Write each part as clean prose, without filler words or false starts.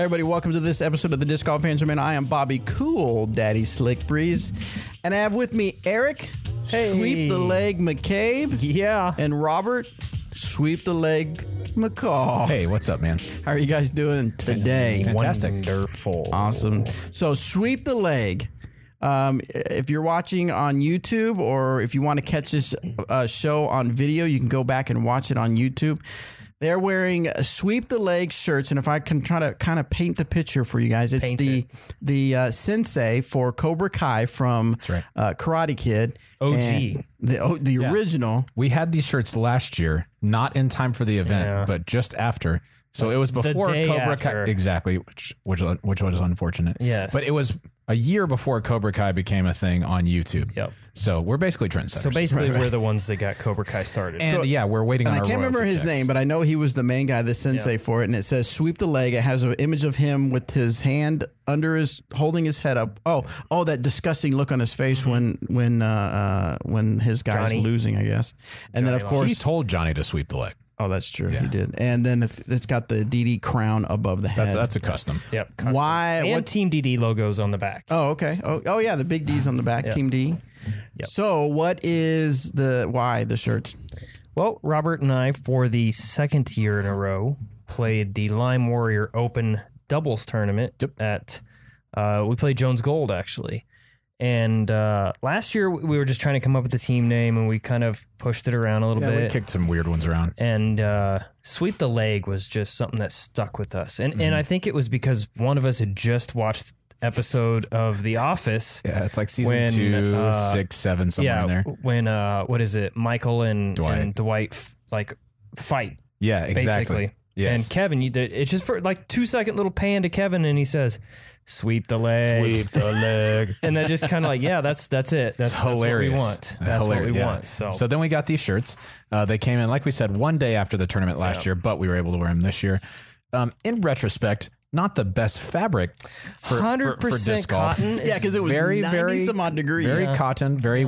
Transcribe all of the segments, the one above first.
Hey everybody, welcome to this episode of the Disc Golf Answerman. I am Bobby Cool Daddy Slick Breeze, and I have with me Eric, Sweep the Leg McCabe, and Robert, Sweep the Leg McCall. Hey, what's up, man? How are you guys doing today? Fantastic. Wonderful. Awesome. So Sweep the Leg. If you're watching on YouTube or if you want to catch this show on video, you can go back and watch it on YouTube. They're wearing Sweep the Leg shirts, and if I can try to kind of paint the picture for you guys, it's the Sensei for Cobra Kai from Karate Kid. OG. The original. We had these shirts last year, not in time for the event, but just after. So it was before Cobra Kai. Exactly, which was unfortunate. Yes. But it was a year before Cobra Kai became a thing on YouTube. Yep. So we're basically trendsetters. So basically, we're the ones that got Cobra Kai started. And we're waiting on our royalty I can't remember his checks. name, but I know he was the main guy, the sensei for it. And it says "Sweep the Leg." It has an image of him with his hand under his, holding his head up. Oh, that disgusting look on his face when his guy's losing, I guess. And then of course he told Johnny to sweep the leg. Oh, that's true. Yeah. He did. And then it's got the DD crown above the head. That's a custom. Yep. Custom. Why? And Team DD logos on the back. Oh, okay. Oh, yeah. The big D's on the back. Yep. Team D. Yep. So what is why the shirts? Well, Robert and I, for the second year in a row, played the Lime Warrior Open doubles tournament at, we played Jones Gold, actually. And last year, we were just trying to come up with a team name, and we kind of pushed it around a little bit. We kicked some weird ones around. And Sweep the Leg was just something that stuck with us. And I think it was because one of us had just watched episode of The Office. Yeah, it's like season 2, 6, 7, somewhere in there. When, what is it, Michael and Dwight fight. Yeah, exactly. Basically. Yes. And Kevin, it's just for like 2-second little pan to Kevin, and he says, "Sweep the leg, sweep the leg," and then just kind of like, that's it. That's hilarious. What we want. That's what we want. So then we got these shirts. They came in, like we said, one day after the tournament last year, but we were able to wear them this year. In retrospect, not the best fabric for 100% disc golf. cotton. Yeah, because it was very, 90 some odd degrees. Very cotton, very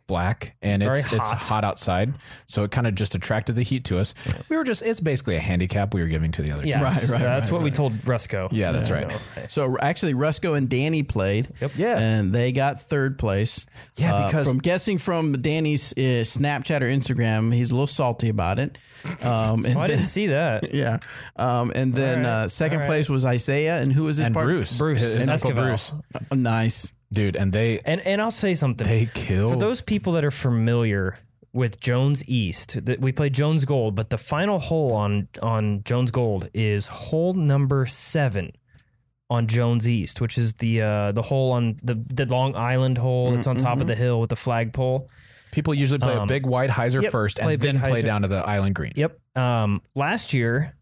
black, and it's hot outside, so it kind of just attracted the heat to us. We were it's basically a handicap we were giving to the other team. Right. That's what we told Rusco. Yeah, that's right. So actually, Rusco and Danny played. Yep. Yeah. And they got third place. Yeah, because from guessing from Danny's Snapchat or Instagram, he's a little salty about it. I didn't see that. Yeah. And then second place was Isaiah, and who was his partner? Bruce. His uncle Bruce. Nice. Dude, and I'll say something. They killed. For those people that are familiar with Jones East, we played Jones Gold, but the final hole on Jones Gold is hole number 7 on Jones East, which is the hole on the Long Island hole that's on top of the hill with the flagpole. People usually play a big white hyzer first and then play down to the island green. Yep. Last year,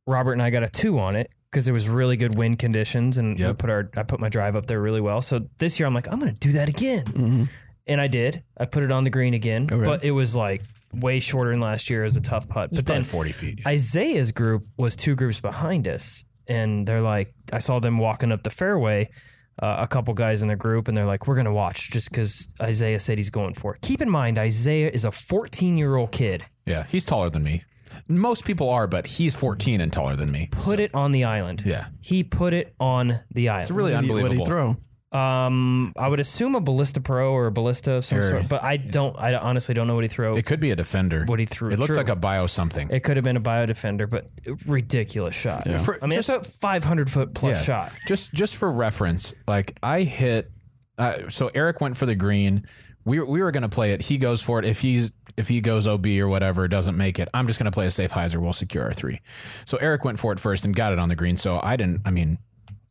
Robert and I got a 2 on it, because there was really good wind conditions, and I put my drive up there really well. So this year I'm like, I'm going to do that again. And I did. I put it on the green again, but it was like way shorter than last year as a tough putt. But then 40 feet. Isaiah's group was 2 groups behind us, and they're like, I saw them walking up the fairway, a couple guys in their group, and they're like, we're going to watch just because Isaiah said he's going for it. Keep in mind, Isaiah is a 14-year-old kid. Yeah, he's taller than me. Most people are, but he's 14 and taller than me. Put it on the island. Yeah. He put it on the island. It's really unbelievable. What did he throw? I would assume a Ballista Pro or a Ballista of some sort, but I honestly don't know what he threw. It could be a Defender. What he threw. It looked like a Bio something. It could have been a Bio Defender, but ridiculous shot. Yeah. It's a 500-foot plus shot. Just for reference, like I hit, so Eric went for the green. We were going to play it. He goes for it. If he goes OB or whatever, doesn't make it, I'm just going to play a safe hyzer. We'll secure our 3. So Eric went for it first and got it on the green. So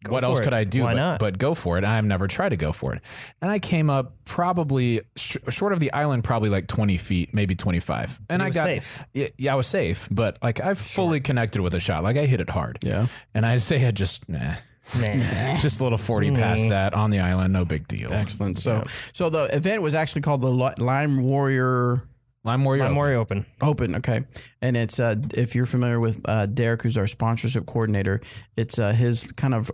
what else could I do but go for it? I've never tried to go for it. And I came up probably short of the island, probably like 20 feet, maybe 25. And I got safe. Yeah, I was safe, but like I've fully connected with a shot. Like I hit it hard. Yeah. And Isaiah just, just a little 40 past that on the island. No big deal. Excellent. So the event was actually called the Lime Warrior Open. Okay. And it's, if you're familiar with Derek, who's our sponsorship coordinator, it's his kind of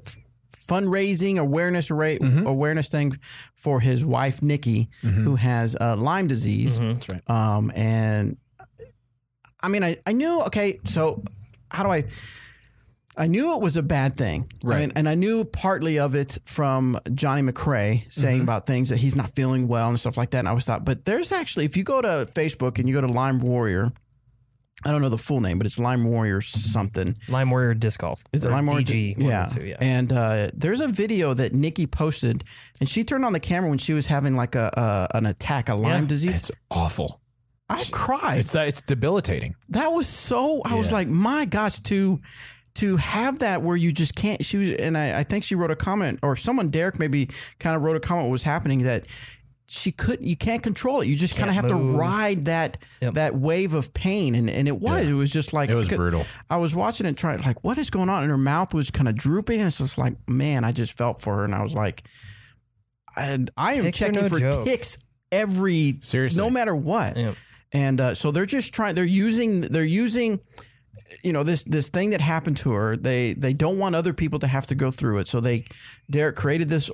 fundraising awareness thing for his wife, Nikki, who has Lyme disease. That's right. And I mean, I knew, okay, so how do I I knew it was a bad thing. Right. I mean, and I knew partly of it from Johnny McCrae saying about things that he's not feeling well and stuff like that. And I was thought, but there's actually, if you go to Facebook and you go to Lime Warrior, I don't know the full name, but it's Lime Warrior something. Lime Warrior Disc Golf. Is it Lime Warrior? DG. Yeah. Yeah. And there's a video that Nikki posted, and she turned on the camera when she was having like an attack, a Lyme disease. It's awful. I cried. It's debilitating. That was so. I was like, my gosh, to have that where you just can't. She was, and I think she wrote a comment, or someone, Derek, maybe kind of wrote a comment what was happening, that she couldn't. You can't control it. You just kind of have to ride that wave of pain, and it was. It was just like it was brutal. I was watching it, trying like, what is going on? And her mouth was kind of drooping, and it's just like, man, I just felt for her, and I was like, I am Ticks checking for ticks seriously, no matter what. Yep. And so they're just trying. They're using, this thing that happened to her. They don't want other people to have to go through it. So Derek created this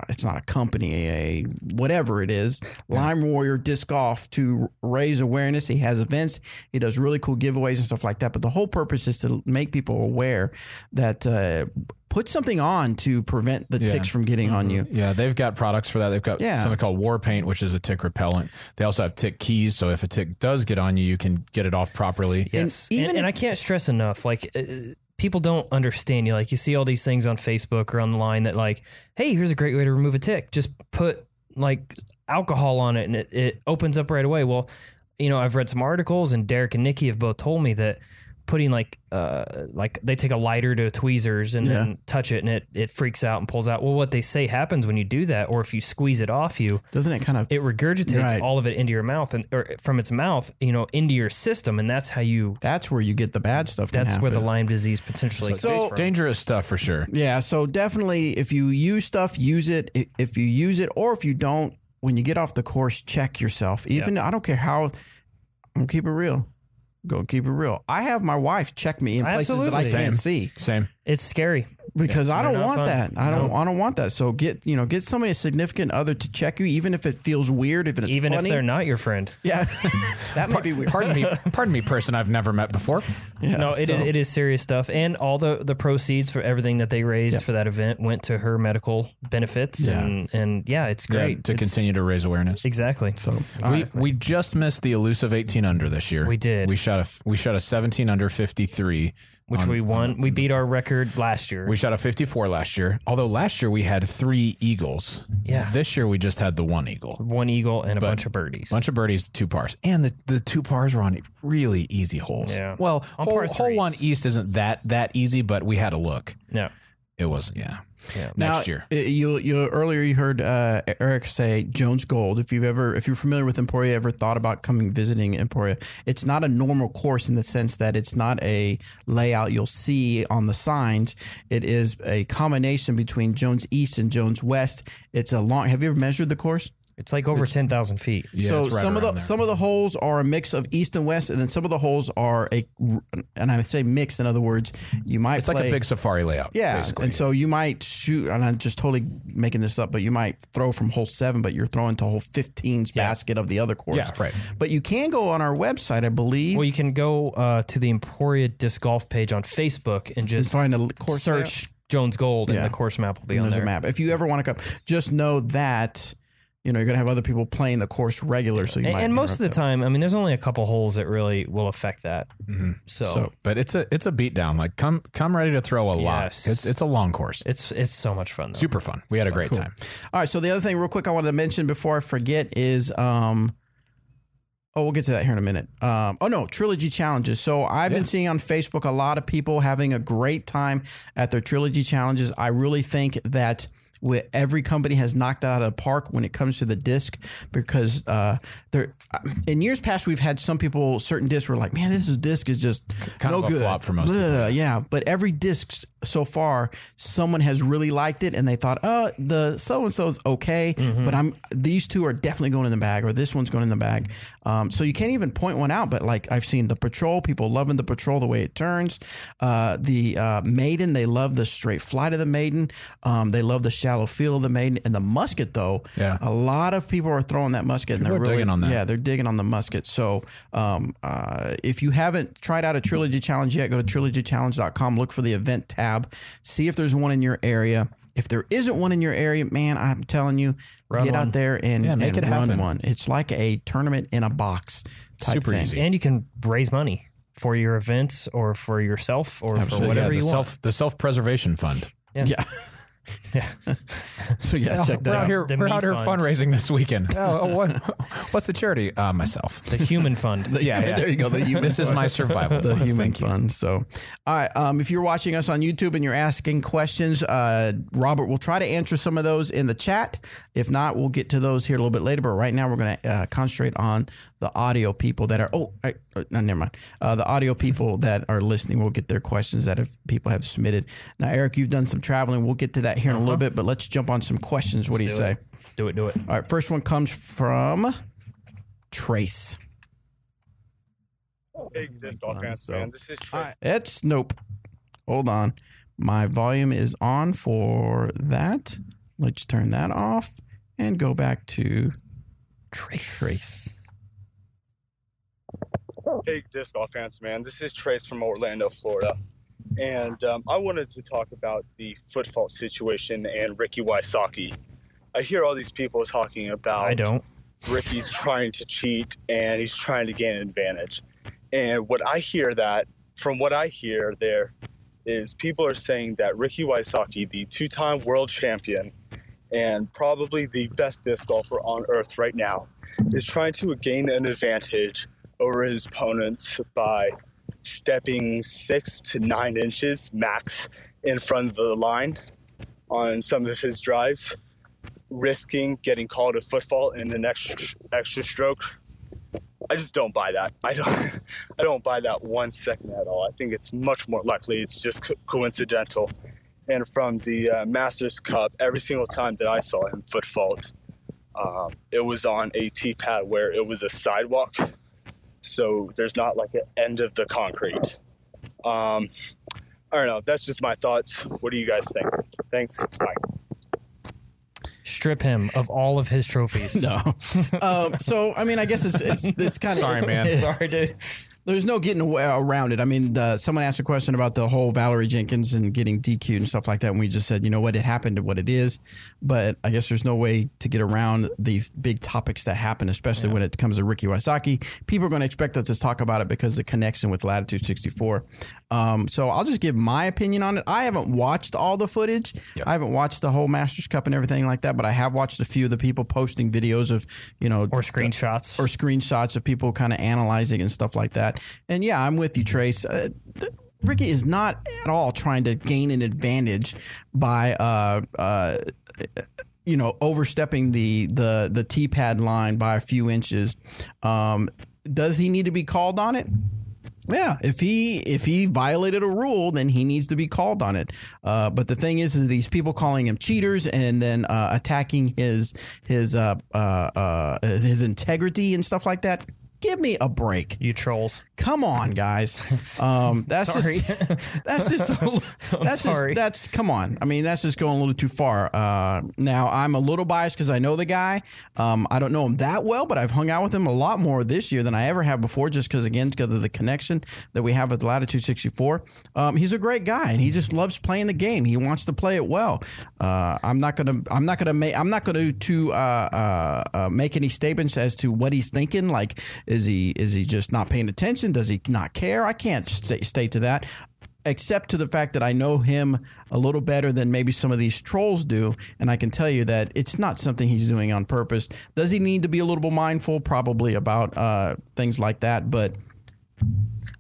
it's not a company, a whatever it is, Lime Warrior Disc Golf, to raise awareness. He has events. He does really cool giveaways and stuff like that. But the whole purpose is to make people aware that put something on to prevent the ticks from getting on you. Yeah, they've got products for that. They've got something called War Paint, which is a tick repellent. They also have tick keys, so if a tick does get on you, you can get it off properly. Yes, and I can't stress enough, like people don't understand. You see all these things on Facebook or online that like, hey, here's a great way to remove a tick. Just put like alcohol on it, and it opens up right away. Well, I've read some articles, and Derek and Nikki have both told me that putting like they take a lighter to tweezers and then touch it, and it freaks out and pulls out. Well, what they say happens when you do that, or if you squeeze it off you, doesn't it kind of, it regurgitates all of it into your mouth, or from its mouth, into your system, and that's where you get the bad stuff. That's where the Lyme disease potentially. So dangerous stuff for sure. Yeah. So definitely, if you use stuff, use it. If you use it, or if you don't, when you get off the course, check yourself. Even I don't care how. I'm gonna keep it real. Go keep it real. I have my wife check me in places that I can't see. Same. It's scary because I don't want that. I don't want that. So get somebody, a significant other, to check you, even if it feels weird, if they're not your friend. Yeah, that might be weird. Pardon me, person I've never met before. Yeah, no, it is serious stuff, and all the proceeds for everything that they raised for that event went to her medical benefits, and it's great to continue to raise awareness. Exactly. So we just missed the elusive 18 under this year. We did. We shot a 17 under 53. Which we won. We beat our record last year. We shot a 54 last year. Although last year we had 3 eagles. Yeah. This year we just had the 1 eagle. 1 eagle and a bunch of birdies. 2 pars. And the 2 pars were on really easy holes. Yeah. Well, hole 1 east isn't that easy, but we had a look. Yeah. It was, Yeah. Next year. You earlier you heard Eric say Jones Gold. If you're familiar with Emporia, ever thought about visiting Emporia, it's not a normal course in the sense that it's not a layout you'll see on the signs. It is a combination between Jones East and Jones West. It's a long. Have you ever measured the course? It's like over 10,000 feet. Yeah, so some of the holes are a mix of east and west, and then some of the holes are and I say mixed. In other words, you might it's like a big safari layout. Yeah, basically. And so you might shoot, and I'm just totally making this up, but you might throw from hole 7, but you're throwing to hole 15's basket of the other course. Yeah, right. But you can go on our website, I believe. Well, you can go to the Emporia Disc Golf page on Facebook and just find a course search Jones Gold, and the course map will be on there. There's a map. If you ever want to come, just know that. You're going to have other people playing the course regular, so you might. And most of the time, I mean, there's only a couple holes that really will affect that. Mm-hmm. So, but it's a beatdown. Like come ready to throw a lot. It's a long course. It's so much fun. Though. Super fun. We had a great time. All right. So the other thing, real quick, I wanted to mention before I forget is, we'll get to that here in a minute. Trilogy Challenges. So I've been seeing on Facebook a lot of people having a great time at their Trilogy Challenges. I really think that every company has knocked that out of the park when it comes to the disc, because in years past we've had certain discs were like, man, this disc is just kind no of a good. Flop for most people. Yeah, but every disc so far, someone has really liked it, and they thought, the so and so is okay, but these 2 are definitely going in the bag, or this one's going in the bag. So you can't even point one out, but like I've seen the Patrol, people loving the Patrol, the way it turns. The Maiden, they love the straight flight of the Maiden. They love the shadow shallow field of the maiden. And the musket, though, a lot of people are throwing that musket. People and they're are digging on that. Yeah, they're digging on the musket. So if you haven't tried out a Trilogy Challenge yet, go to trilogychallenge.com, look for the event tab, see if there's one in your area. If there isn't one in your area, man, I'm telling you, get out there and run one. It's like a tournament in a box type Super thing. easy. And you can raise money for your events or for yourself or for whatever you want. The self-preservation fund. Yeah. So check that out. We're out here fundraising this weekend. What's the charity? Myself. The human fund. There you go. This is my survival. The human fund. So, all right. If you're watching us on YouTube and you're asking questions, Robert will try to answer some of those in the chat. If not, we'll get to those here a little bit later. But right now, we're going to concentrate on the audio people that are. Never mind. The audio people that are listening will get their questions that people have submitted. Now, Eric, you've done some traveling. We'll get to that here in a little bit, but let's jump on some questions. What do you say? Do it. All right. First one comes from Trace. Hey, this is Trace. It's nope. Hold on. My volume is on for that. Let's turn that off and go back to Trace. Hey, disc golf fans, man. This is Trace from Orlando, Florida. And I wanted to talk about the foot fault situation and Ricky Wysocki. I hear all these people talking about I don't. Ricky's trying to cheat and he's trying to gain an advantage. And what I hear there is people are saying that Ricky Wysocki, the two-time world champion and probably the best disc golfer on earth right now, is trying to gain an advantage over his opponents by stepping 6 to 9 inches max in front of the line on some of his drives, risking getting called a foot fault in an extra stroke. I just don't buy that. I don't buy that 1 second at all. I think it's much more likely it's just coincidental. And from the Masters Cup, every single time that I saw him foot fault, it was on a tee pad where it was a sidewalk. So there's not like an end of the concrete. I don't know. That's just my thoughts. What do you guys think? Thanks. Bye. Strip him of all of his trophies. No. So, I mean, I guess it's kind of... Sorry, man. Sorry, dude. There's no getting around it. I mean, someone asked a question about the whole Valerie Jenkins and getting DQ'd and stuff like that. And we just said, you know what, it happened to what it is. But I guess there's no way to get around these big topics that happen, especially when it comes to Ricky Wysocki. People are going to expect us to talk about it because of the connection with Latitude 64. So I'll just give my opinion on it. I haven't watched all the footage. Yep. I haven't watched the whole Masters Cup and everything like that, but I have watched a few of the people posting videos of, or screenshots of people kind of analyzing and stuff like that. And yeah, I'm with you, Trace. Ricky is not at all trying to gain an advantage by, overstepping the tee pad line by a few inches. Does he need to be called on it? Yeah, if he violated a rule, then he needs to be called on it. But the thing is these people calling him cheaters and then attacking his integrity and stuff like that. Give me a break. You trolls. Come on, guys. That's sorry. Come on. I mean, that's just going a little too far. Now, I'm a little biased because I know the guy. I don't know him that well, but I've hung out with him a lot more this year than I ever have before, just because of the connection that we have with Latitude 64. He's a great guy, and he just loves playing the game. He wants to play it well. I'm not going to make any statements as to what he's thinking. Like, is he just not paying attention? Does he not care? I can't state to that, except to the fact that I know him a little better than maybe some of these trolls do, and I can tell you that it's not something he's doing on purpose. Does he need to be a little bit mindful? Probably about things like that, but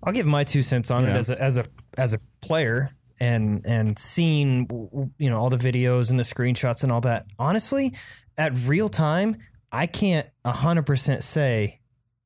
I'll give my 2 cents on it as a player and seeing all the videos and the screenshots and all that. Honestly, at real time, I can't 100% say,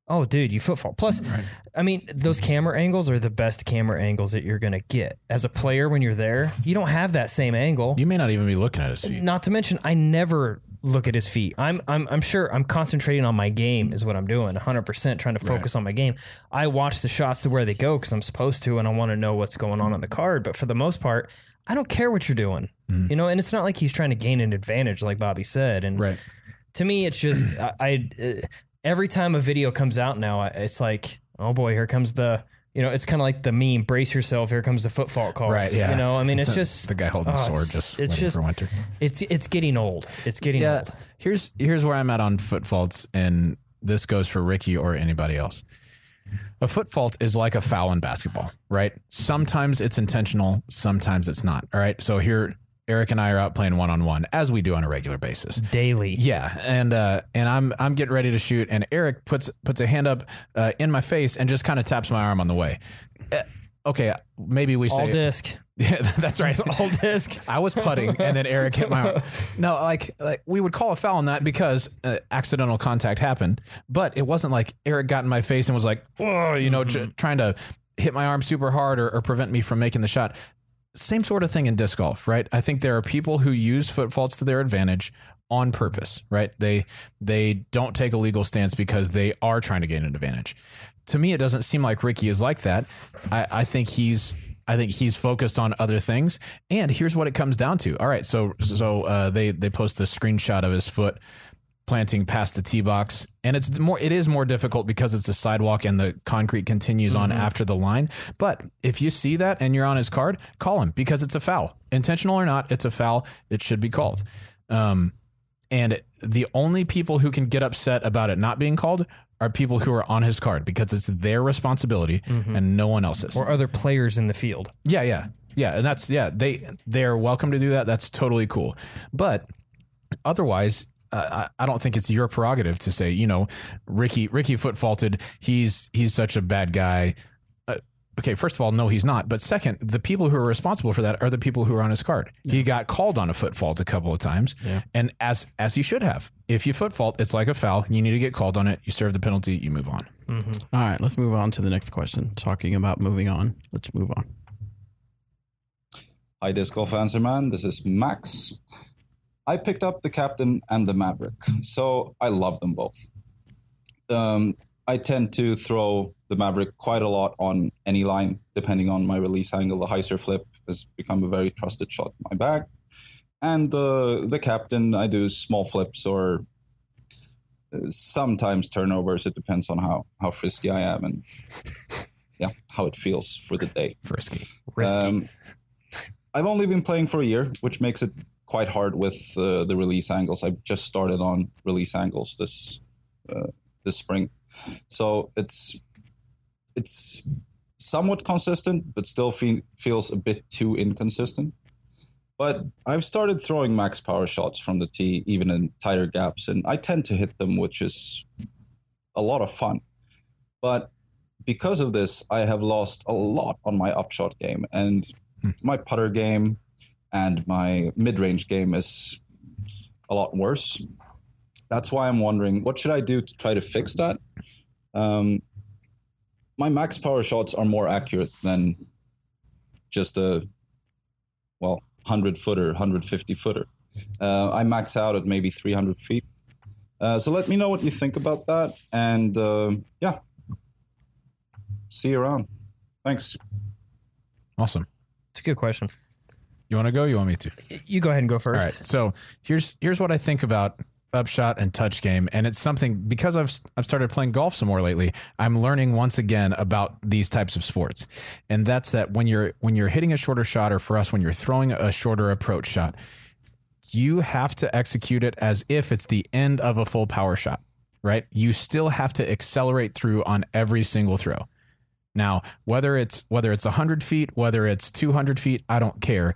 oh, dude, you foot fault. Plus, right. I mean, those camera angles are the best camera angles that you're going to get. As a player, when you're there, you don't have that same angle. You may not even be looking at his feet. Not to mention, I never look at his feet. I'm sure I'm concentrating on my game is what I'm doing, 100% trying to focus on my game. I watch the shots to where they go because I'm supposed to, and I want to know what's going on the card. But for the most part, I don't care what you're doing. You know, and it's not like he's trying to gain an advantage like Bobby said. And to me, it's just every time a video comes out now, it's like, oh boy, here comes the, you know, it's kind of like the meme, brace yourself, here comes the foot fault calls. Right, yeah. You know, I mean, it's just the guy holding the sword it's just for winter. It's getting old. It's getting old. Here's where I'm at on foot faults, and this goes for Ricky or anybody else. A foot fault is like a foul in basketball, right? Sometimes it's intentional, sometimes it's not. All right. So here, Eric and I are out playing one-on-one, as we do on a regular basis. Daily. Yeah. And I'm getting ready to shoot, and Eric puts a hand up in my face and just kind of taps my arm on the way. Okay, maybe we say all disc. Yeah, that's right. All disc. I was putting, and then Eric hit my arm. No, like we would call a foul on that because accidental contact happened, but it wasn't like Eric got in my face and was like, oh, you know, trying to hit my arm super hard or prevent me from making the shot. Same sort of thing in disc golf, right? I think there are people who use foot faults to their advantage on purpose, right? They don't take a legal stance because they are trying to gain an advantage. To me, it doesn't seem like Ricky is like that. I think he's focused on other things. And here's what it comes down to. All right, so they post a screenshot of his foot planting past the tee box, and it is more difficult because it's a sidewalk and the concrete continues on after the line. But if you see that and you're on his card, call him because it's a foul. Intentional or not, it's a foul. It should be called. And the only people who can get upset about it not being called are people who are on his card because it's their responsibility and no one else's. Or other players in the field. Yeah. And that's, they're welcome to do that. That's totally cool. But otherwise, I don't think it's your prerogative to say, you know, Ricky foot faulted. He's such a bad guy. Okay, first of all, no, he's not. But second, the people who are responsible for that are the people who are on his card. Yeah. He got called on a foot fault a couple of times, and as he should have. If you foot fault, it's like a foul. You need to get called on it. You serve the penalty. You move on. All right, let's move on to the next question. Talking about moving on, let's move on. Hi, Disc Golf Answer Man. This is Max. I picked up the Captain and the Maverick, so I love them both. I tend to throw the Maverick quite a lot on any line, depending on my release angle. The hyzer flip has become a very trusted shot in my bag. And the Captain, I do small flips or sometimes turnovers. It depends on how frisky I am and how it feels for the day. Risky. I've only been playing for a year, which makes it quite hard with the release angles. I just started on release angles this spring. So it's somewhat consistent, but still feels a bit too inconsistent. But I've started throwing max power shots from the tee, even in tighter gaps, and I tend to hit them, which is a lot of fun. But because of this, I have lost a lot on my upshot game, and my putter game and my mid-range game is a lot worse. That's why I'm wondering, what should I do to try to fix that? My max power shots are more accurate than just a 100-footer, 150-footer. I max out at maybe 300 feet. So let me know what you think about that. And see you around. Thanks. Awesome. It's a good question. You want to go? You want me to? You go ahead and go first. All right. So here's what I think about upshot and touch game, and it's something because I've started playing golf some more lately. I'm learning once again about these types of sports, and that's that when you're hitting a shorter shot, or for us when you're throwing a shorter approach shot, you have to execute it as if it's the end of a full power shot, right? You still have to accelerate through on every single throw. Now, whether it's 100 feet, whether it's 200 feet, I don't care.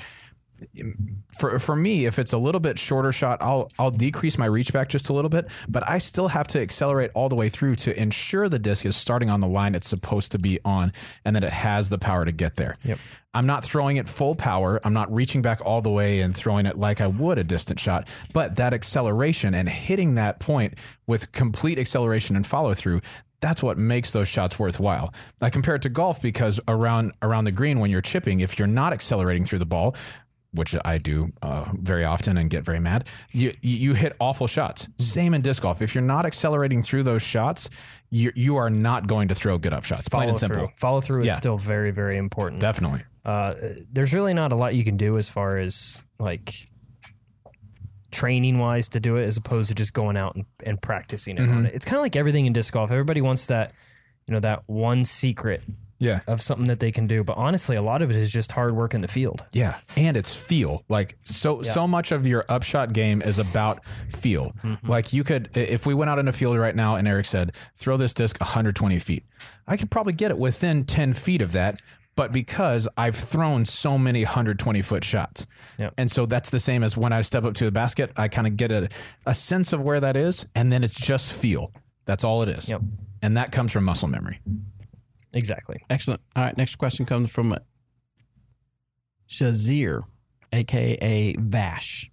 For me, if it's a little bit shorter shot, I'll decrease my reach back just a little bit, but I still have to accelerate all the way through to ensure the disc is starting on the line it's supposed to be on and that it has the power to get there. Yep. I'm not throwing it full power. I'm not reaching back all the way and throwing it like I would a distant shot, but that acceleration and hitting that point with complete acceleration and follow through, that's what makes those shots worthwhile. I compare it to golf because around the green when you're chipping, if you're not accelerating through the ball, which I do very often and get very mad, you hit awful shots. Same in disc golf. If you're not accelerating through those shots, you are not going to throw good up shots. Plain and simple. Follow through is still very, very important. Definitely. There's really not a lot you can do as far as like training wise to do it, as opposed to just going out and practicing it on it. It's kind of like everything in disc golf. Everybody wants that, that one secret of something that they can do. But honestly, a lot of it is just hard work in the field. Yeah. And it's feel. Like so much of your upshot game is about feel. Like you could, if we went out in a field right now and Eric said, throw this disc 120 feet, I could probably get it within 10 feet of that. But because I've thrown so many 120-foot shots. Yep. And so that's the same as when I step up to the basket, I kind of get a sense of where that is. And then it's just feel. That's all it is. Yep. And that comes from muscle memory. Exactly. Excellent. All right. Next question comes from Shazir, a.k.a. Vash.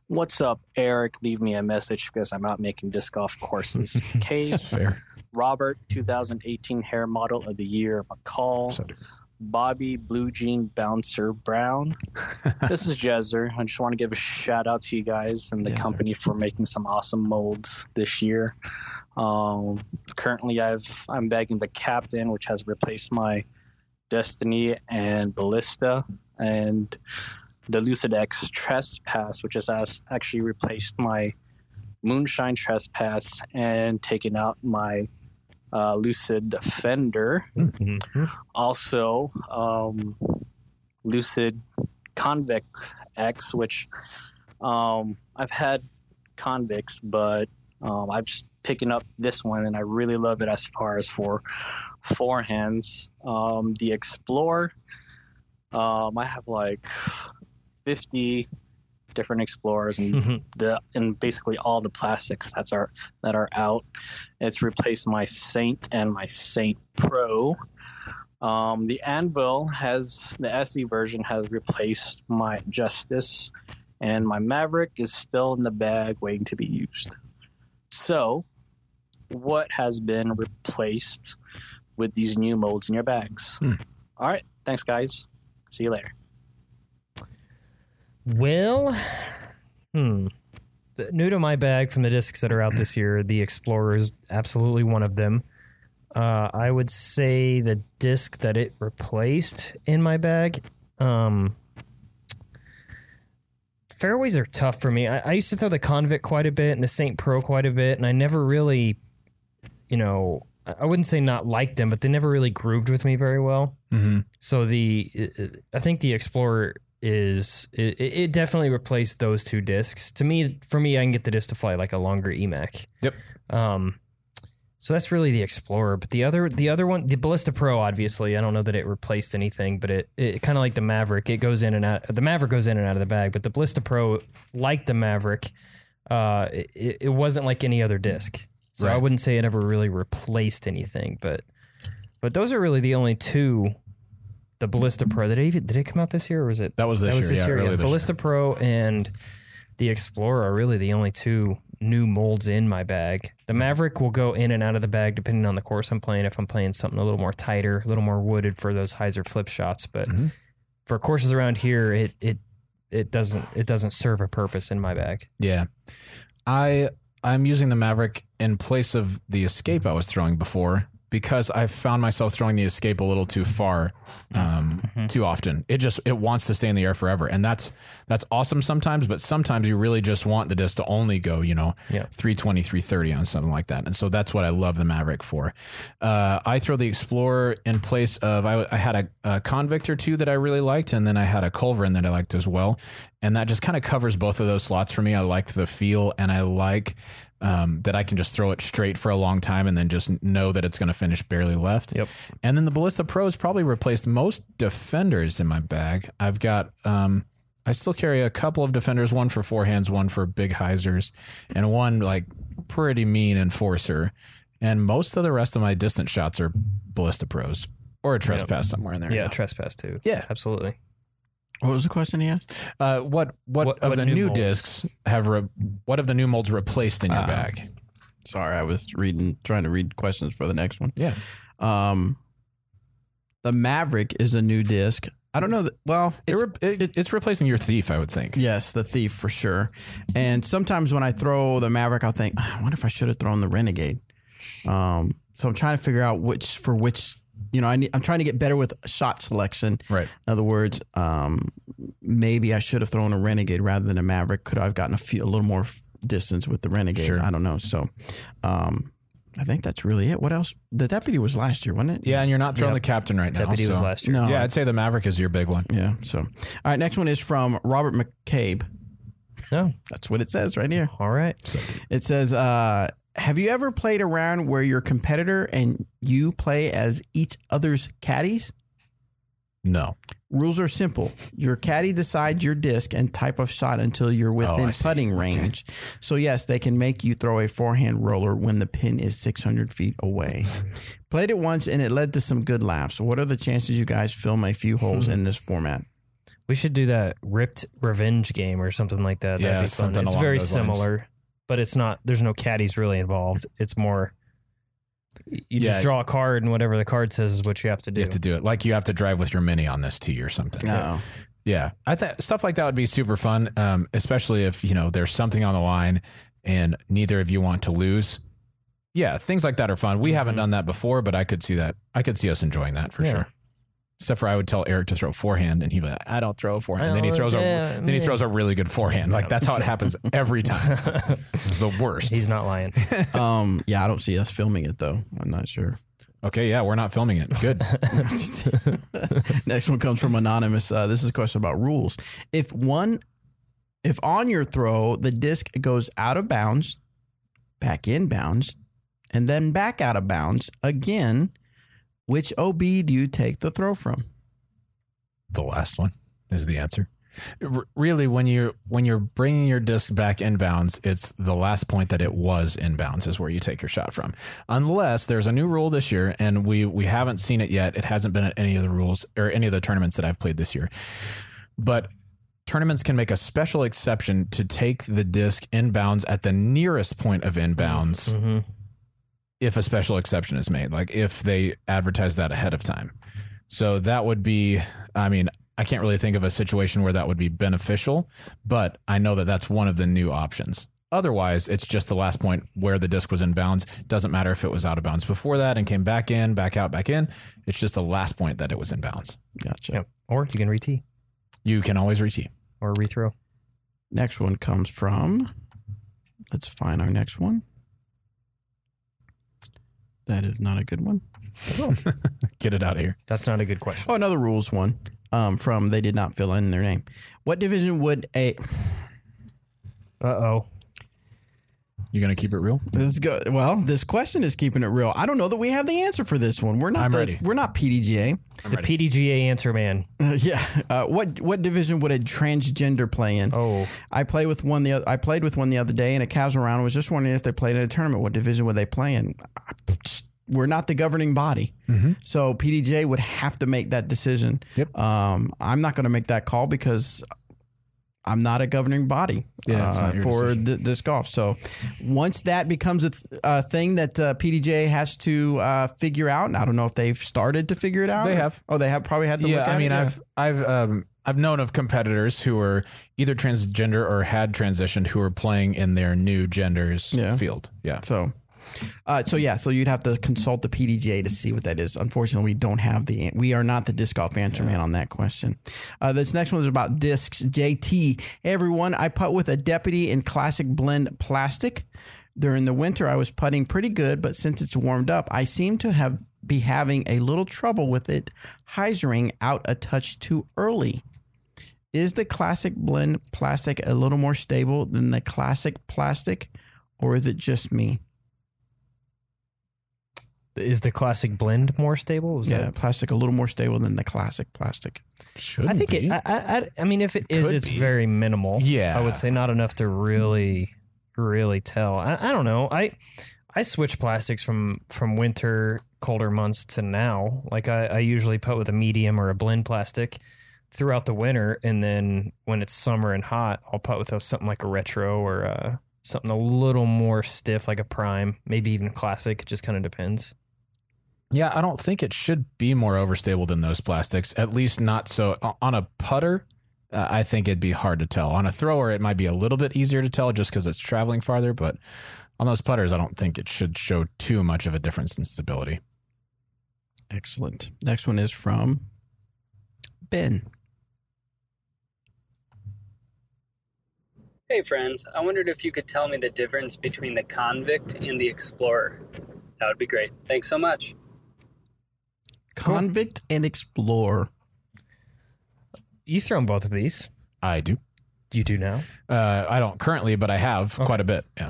What's up, Eric? Leave me a message because I'm out making disc golf courses. Cave. Fair. Robert, 2018 Hair Model of the Year, McCall, Bobby, Blue Jean Bouncer Brown. This is Jezer. I just want to give a shout out to you guys and the company for making some awesome molds this year. Currently, I'm bagging the Captain, which has replaced my Destiny and Ballista, and the Lucid X Trespass, which has actually replaced my Moonshine Trespass and taken out my Lucid Defender. Also, Lucid Convict X, which I've had Convicts, but I'm just picking up this one, and I really love it as far as for forehands. The Explorer, I have like 50 different Explorers and basically all the plastics that are out. It's replaced my Saint and my Saint Pro. The Anvil the SE version has replaced my Justice, and my Maverick is still in the bag waiting to be used. So, what has been replaced with these new molds in your bags? All right, thanks guys. See you later. Well, new to my bag from the discs that are out this year, the Explorer is absolutely one of them. I would say the disc that it replaced in my bag, fairways are tough for me. I used to throw the Convict quite a bit and the Saint Pro quite a bit, and I never really, I wouldn't say not liked them, but they never really grooved with me very well. So I think the Explorer it definitely replaced those two discs. For me, I can get the disc to fly like a longer EMAC. Yep. So that's really the Explorer, but the other one, the Ballista Pro, obviously, I don't know that it replaced anything, but it kind of like the Maverick, it goes in and out. The Maverick goes in and out of the bag, but the Ballista Pro, like the Maverick, it wasn't like any other disc. So I wouldn't say it ever really replaced anything, but those are really the only two. The Ballista Pro, did it come out this year, or was it? That was this year. Yeah. Ballista Pro and the Explorer are really the only two new molds in my bag. The Maverick will go in and out of the bag depending on the course I'm playing. If I'm playing something a little more tighter, a little more wooded for those hyzer flip shots, but for courses around here, it doesn't serve a purpose in my bag. Yeah, I'm using the Maverick in place of the Escape I was throwing before, because I've found myself throwing the Escape a little too far, too often. It wants to stay in the air forever. And that's awesome sometimes, but sometimes you really just want the disc to only go, 320, 330 on something like that. And so that's what I love the Maverick for. I throw the Explorer in place of, I had a Convict or two that I really liked, and then I had a Culverin that I liked as well. And that just kind of covers both of those slots for me. I like the feel, and I like that I can just throw it straight for a long time and then just know that it's going to finish barely left. Yep. And then the Ballista Pros probably replaced most Defenders in my bag. I've got, I still carry a couple of Defenders, one for forehands, one for big hyzers, and one like pretty mean Enforcer. And most of the rest of my distance shots are Ballista Pros or a Trespass somewhere in there. Yeah, Trespass too. Yeah, absolutely. What was the question he asked? What of the new discs what have the new molds replaced in your bag? Sorry, I was trying to read questions for the next one. Yeah. The Maverick is a new disc. I don't know. Well, It's replacing your Thief, I would think. yes, the Thief for sure. And sometimes when I throw the Maverick, I'll think, I wonder if I should have thrown the Renegade. So I'm trying to figure out which. I'm trying to get better with shot selection. Right. In other words, maybe I should have thrown a Renegade rather than a Maverick. Could I have gotten a little more distance with the Renegade? Sure. I don't know. So, I think that's really it. What else? The Deputy was last year, wasn't it? Yeah, and you're not throwing the Captain right now. Deputy was last year. No. Yeah, I'd say the Maverick is your big one. Yeah. So, all right. Next one is from Robert McCabe. No. That's what it says right here. All right. It says, have you ever played a round where your competitor and you play as each other's caddies? No. Rules are simple. Your caddy decides your disc and type of shot until you're within putting range. Okay. So, yes, they can make you throw a forehand roller when the pin is 600 feet away. Played it once, and it led to some good laughs. What are the chances you guys film a few holes in this format? We should do that Ripped Revenge game or something like that. Yeah, that'd be fun. something It's along very those similar, lines. but it's not. There's no caddies really involved. It's more. You just draw a card, and whatever the card says is what you have to do. You have to do it. Like you have to drive with your Mini on this tee or something. Oh. Yeah. I think stuff like that would be super fun, especially if, there's something on the line and neither of you want to lose. Yeah, things like that are fun. We haven't done that before, but I could see that. I could see us enjoying that for sure. Except for I would tell Eric to throw forehand, and he'd be like, "I don't throw a forehand." And then he throws a really good forehand. Like that's how it happens every time. It's the worst. He's not lying. Yeah, I don't see us filming it though. I'm not sure. Okay, yeah, we're not filming it. Good. Next one comes from Anonymous. This is a question about rules. If on your throw the disc goes out of bounds, back in bounds, and then back out of bounds again, which OB do you take the throw from? The last one is the answer. Really, when you're bringing your disc back inbounds, it's the last point that it was inbounds is where you take your shot from. Unless there's a new rule this year, and we haven't seen it yet. It hasn't been at any of the rules or any of the tournaments that I've played this year. But tournaments can make a special exception to take the disc inbounds at the nearest point of inbounds. Mm-hmm. If a special exception is made, like if they advertise that ahead of time. So that would be, I can't really think of a situation where that would be beneficial, but I know that that's one of the new options. Otherwise, it's just the last point where the disc was in bounds. Doesn't matter if it was out of bounds before that and came back in, back out, back in. It's just the last point that it was in bounds. Gotcha. Yep. Or you can re-tee. You can always re-tee. Or rethrow. Next one comes from, let's find our next one. That is not a good one. Get it out of here. That's not a good question. Oh, another rules one from they did not fill in their name. What division would a... Uh-oh. You going to keep it real? This is good. Well, this question is keeping it real. I don't know that we have the answer for this one. We're not. ready. We're not PDGA. The PDGA answer man. Yeah. What division would a transgender play in? Oh, I played with one the other day in a casual round. I was just wondering if they played in a tournament. What division would they play in? We're not the governing body, so PDGA would have to make that decision. Yep. I'm not going to make that call because I'm not a governing body for disc golf. So once that becomes a thing that PDGA has to figure out, and I don't know if they've started to figure it out. They have. Oh, they have probably had to look at it. I've known of competitors who are either transgender or had transitioned who are playing in their new gender's field. Yeah. So you'd have to consult the PDGA to see what that is. Unfortunately, we are not the disc golf answer man on that question. This next one is about discs. JT, hey everyone, I putt with a Deputy in classic blend plastic. During the winter, I was putting pretty good, but since it's warmed up, I seem to be having a little trouble with it hyzering out a touch too early. Is the classic blend plastic a little more stable than the classic plastic, or is it just me? Is the classic blend more stable? Plastic a little more stable than the classic plastic. Shouldn't think be. I mean, if it is, it's very minimal. Yeah. I would say not enough to really tell. I don't know. I switch plastics from winter, colder months to now. Like I usually putt with a medium or a blend plastic throughout the winter, and then when it's summer and hot, I'll putt with something like a retro or something a little more stiff, like a prime, maybe even classic. It just kind of depends. Yeah, I don't think it should be more overstable than those plastics, at least not so. On a putter, I think it'd be hard to tell. On a thrower, it might be a little bit easier to tell just because it's traveling farther, but on those putters, I don't think it should show too much of a difference in stability. Excellent. Next one is from Ben. Hey friends, I wondered if you could tell me the difference between the Convict and the Explorer. That would be great. Thanks so much. Convict and Explorer. You thrown both of these. I do. You do now? I don't currently, but I have quite a bit. Yeah.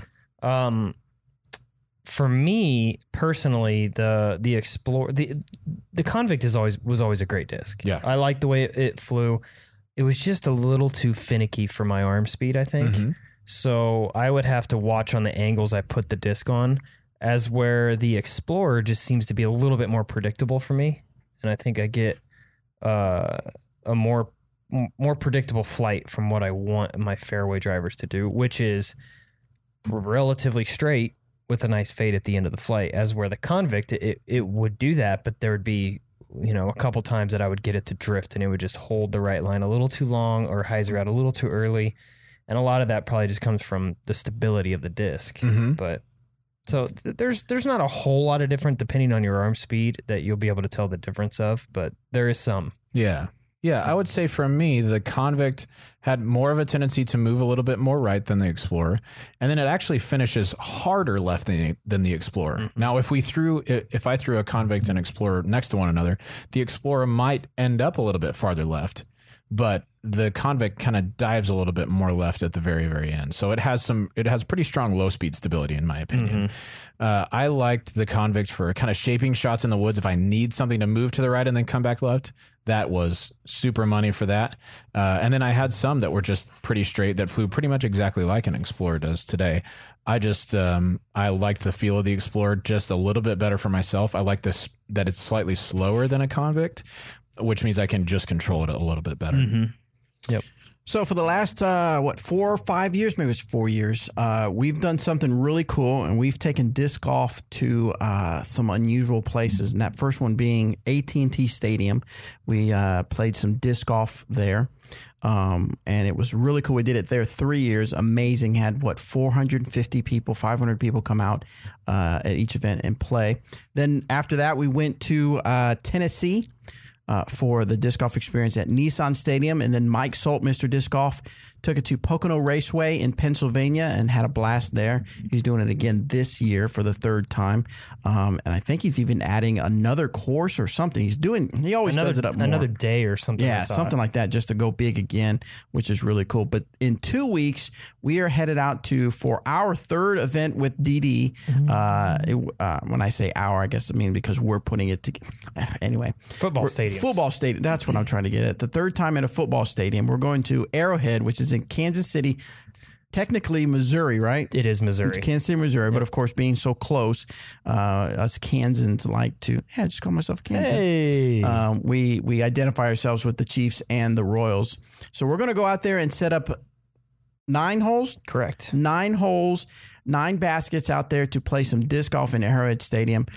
For me personally, the Explorer, the Convict was always a great disc. Yeah. I liked the way it flew. It was just a little too finicky for my arm speed, I think. Mm-hmm. So I would have to watch on the angles I put the disc on, as where the Explorer just seems to be a little bit more predictable for me. And I think I get a more predictable flight from what I want my fairway drivers to do, which is relatively straight with a nice fade at the end of the flight, as where the Convict, it would do that, but there would be, a couple times that I would get it to drift and it would just hold the right line a little too long or hyzer out a little too early. And a lot of that probably just comes from the stability of the disc. Mm-hmm. But so there's not a whole lot of different depending on your arm speed that you'll be able to tell the difference of, but there is some. Yeah. Yeah, I would say for me, the Convict had more of a tendency to move a little bit more right than the Explorer, and then it actually finishes harder left than the Explorer. Mm-hmm. Now, if I threw a Convict and Explorer next to one another, the Explorer might end up a little bit farther left, but the Convict kind of dives a little bit more left at the very, very end. So it has pretty strong low speed stability in my opinion. Mm-hmm. I liked the Convict for kind of shaping shots in the woods. If I need something to move to the right and then come back left, that was super money for that. And then I had some that were just pretty straight that flew pretty much exactly like an Explorer does today. I just, I liked the feel of the Explorer just a little bit better for myself. I like this, that it's slightly slower than a Convict, which means I can just control it a little bit better. Mm-hmm. Yep. So for the last, 4 or 5 years, maybe it was 4 years, we've done something really cool, and we've taken disc golf to some unusual places. And that first one being AT&T Stadium. We played some disc golf there, and it was really cool. We did it there 3 years. Amazing. Had, 450 people, 500 people come out at each event and play. Then after that, we went to Tennessee for the disc golf experience at Nissan Stadium. And then Mike Solt, Mr. Disc Golf, took it to Pocono Raceway in Pennsylvania and had a blast there. He's doing it again this year for the third time. And I think he's even adding another course or something. He always does it up more. Another day or something. Yeah, something like that, just to go big again, which is really cool. But in 2 weeks, we are headed out for our third event with DD. Mm-hmm. When I say our, I guess I mean because we're putting it together. Anyway. Football stadium. That's what I'm trying to get at. The third time at a football stadium. We're going to Arrowhead, which is in Kansas City, technically Missouri, right? It is Missouri. It's Kansas City, Missouri, but of course, being so close, us Kansans like to, just call myself a Kansan. Hey. We identify ourselves with the Chiefs and the Royals. So we're going to go out there and set up 9 holes. Correct. 9 holes, 9 baskets out there to play some disc golf in Arrowhead Stadium.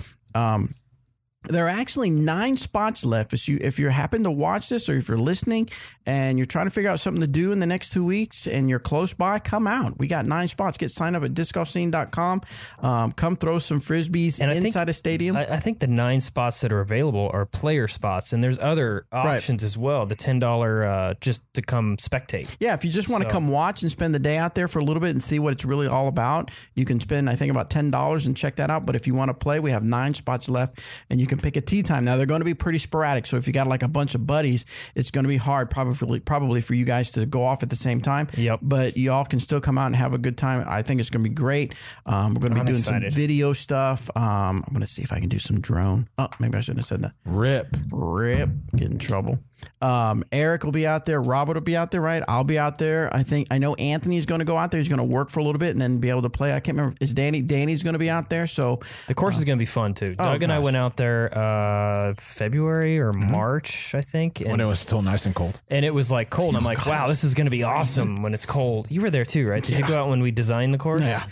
There are actually 9 spots left. If you happen to watch this or if you're listening and you're trying to figure out something to do in the next 2 weeks and you're close by, come out. We got 9 spots. Get signed up at discgolfscene.com. Come throw some Frisbees inside a stadium. I think the 9 spots that are available are player spots, and there's other options as well. The $10 just to come spectate. Yeah, if you just want to come watch and spend the day out there for a little bit and see what it's really all about, you can spend, I think, about $10 and check that out. But if you want to play, we have 9 spots left, and you can pick a tee time. Now, they're going to be pretty sporadic, so if you got like a bunch of buddies, it's going to be hard probably for you guys to go off at the same time. Yep. But you all can still come out and have a good time. I think it's going to be great. We're going to be doing some video stuff. I'm going to see if I can do some drone. Oh, maybe I shouldn't have said that. Rip. Get in trouble. Eric will be out there. Robert will be out there, right? I'll be out there. I know Anthony's going to go out there. He's going to work for a little bit and then be able to play. I can't remember. Is Danny's going to be out there? So the course is going to be fun too. Doug and I went out there February or March, I think. When it was still nice and cold. And it was like cold. I'm like, wow, this is going to be awesome when it's cold. You were there too, right? Did you go out when we designed the course? Yeah.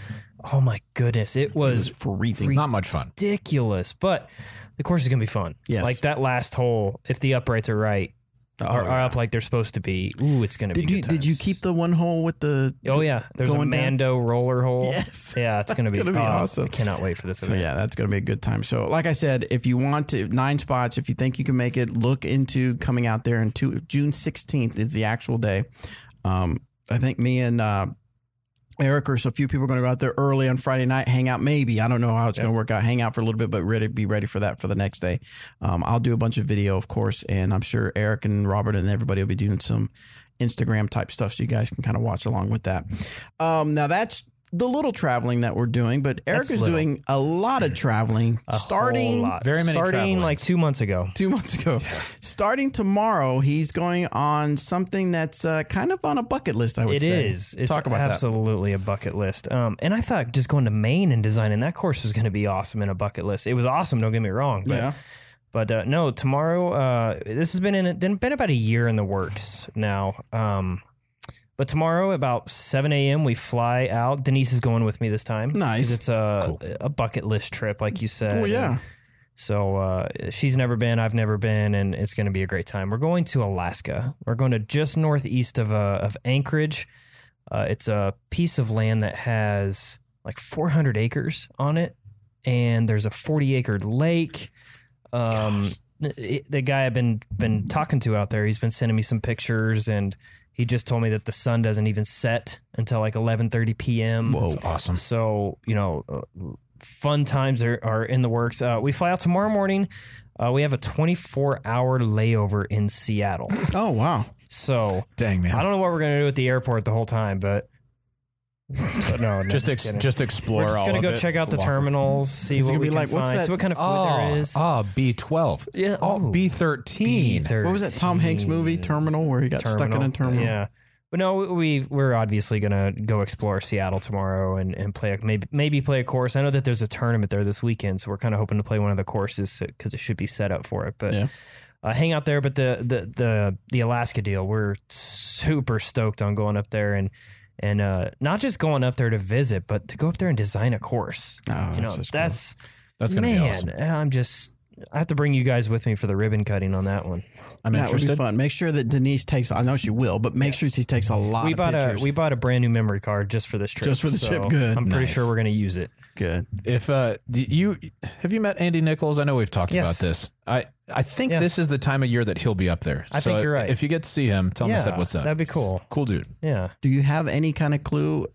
Oh my goodness. It was freezing. Not much fun. Ridiculous. But the course is going to be fun. Yes. Like that last hole, if the uprights are right, are up like they're supposed to be. Ooh, it's going to be good times. Did you keep the one hole with the? Oh yeah, there's a Mando roller hole. Yes, yeah, it's going to be awesome. I cannot wait for this event. So yeah, that's going to be a good time. So like I said, if you want to 9 spots, if you think you can make it, look into coming out there. And June 16th is the actual day. I think me and Eric or so few people are going to go out there early on Friday night, hang out. Maybe, I don't know how it's going to work out. Hang out for a little bit, but be ready for that for the next day. I'll do a bunch of video, of course, and I'm sure Eric and Robert and everybody will be doing some Instagram type stuff, so you guys can kind of watch along with that. Now that's the little traveling that we're doing, but Eric is doing a lot of traveling. Starting like 2 months ago. 2 months ago. Yeah. Starting tomorrow, he's going on something that's kind of on a bucket list, I would say. It is. It's absolutely a bucket list. And I thought just going to Maine and designing that course was going to be awesome in a bucket list. It was awesome, don't get me wrong. But, yeah. But no, tomorrow, this has been about a year in the works now. But tomorrow, about 7 a.m., we fly out. Denise is going with me this time. Nice. It's a bucket list trip, like you said. Oh, yeah. So she's never been, I've never been, and it's going to be a great time. We're going to Alaska. We're going to just northeast of Anchorage. It's a piece of land that has like 400 acres on it, and there's a 40-acre lake. The guy I've been talking to out there, he's been sending me some pictures, and he just told me that the sun doesn't even set until like 11:30 p.m. Whoa, that's awesome. So, fun times are in the works. We fly out tomorrow morning. We have a 24-hour layover in Seattle. Oh, wow. So, dang, man. I don't know what we're going to do at the airport the whole time, but no, just explore. We're just going to go check out the terminals, see what we can find, see what kind of food there is. B12. Yeah. B13. What was that Tom Hanks movie, Terminal, where he got stuck in a terminal? Yeah. But no, we're obviously gonna go explore Seattle tomorrow and play maybe play a course. I know that there's a tournament there this weekend, so we're kind of hoping to play one of the courses because it should be set up for it. But yeah. Hang out there. But the Alaska deal, we're super stoked on going up there and not just going up there to visit, but to go up there and design a course. Oh, that's going to be awesome. I have to bring you guys with me for the ribbon cutting on that one. That would be fun. Make sure that Denise takes. I know she will, but make sure she takes a lot of pictures. We bought a brand new memory card just for this trip. Just for the trip. Good. I'm pretty sure we're going to use it. Good. If have you met Andy Nichols? I know we've talked about this. I think this is the time of year that he'll be up there. I think you're right. If you get to see him, tell him I said what's up. That'd be cool. Cool dude. Yeah. Do you have any kind of clue?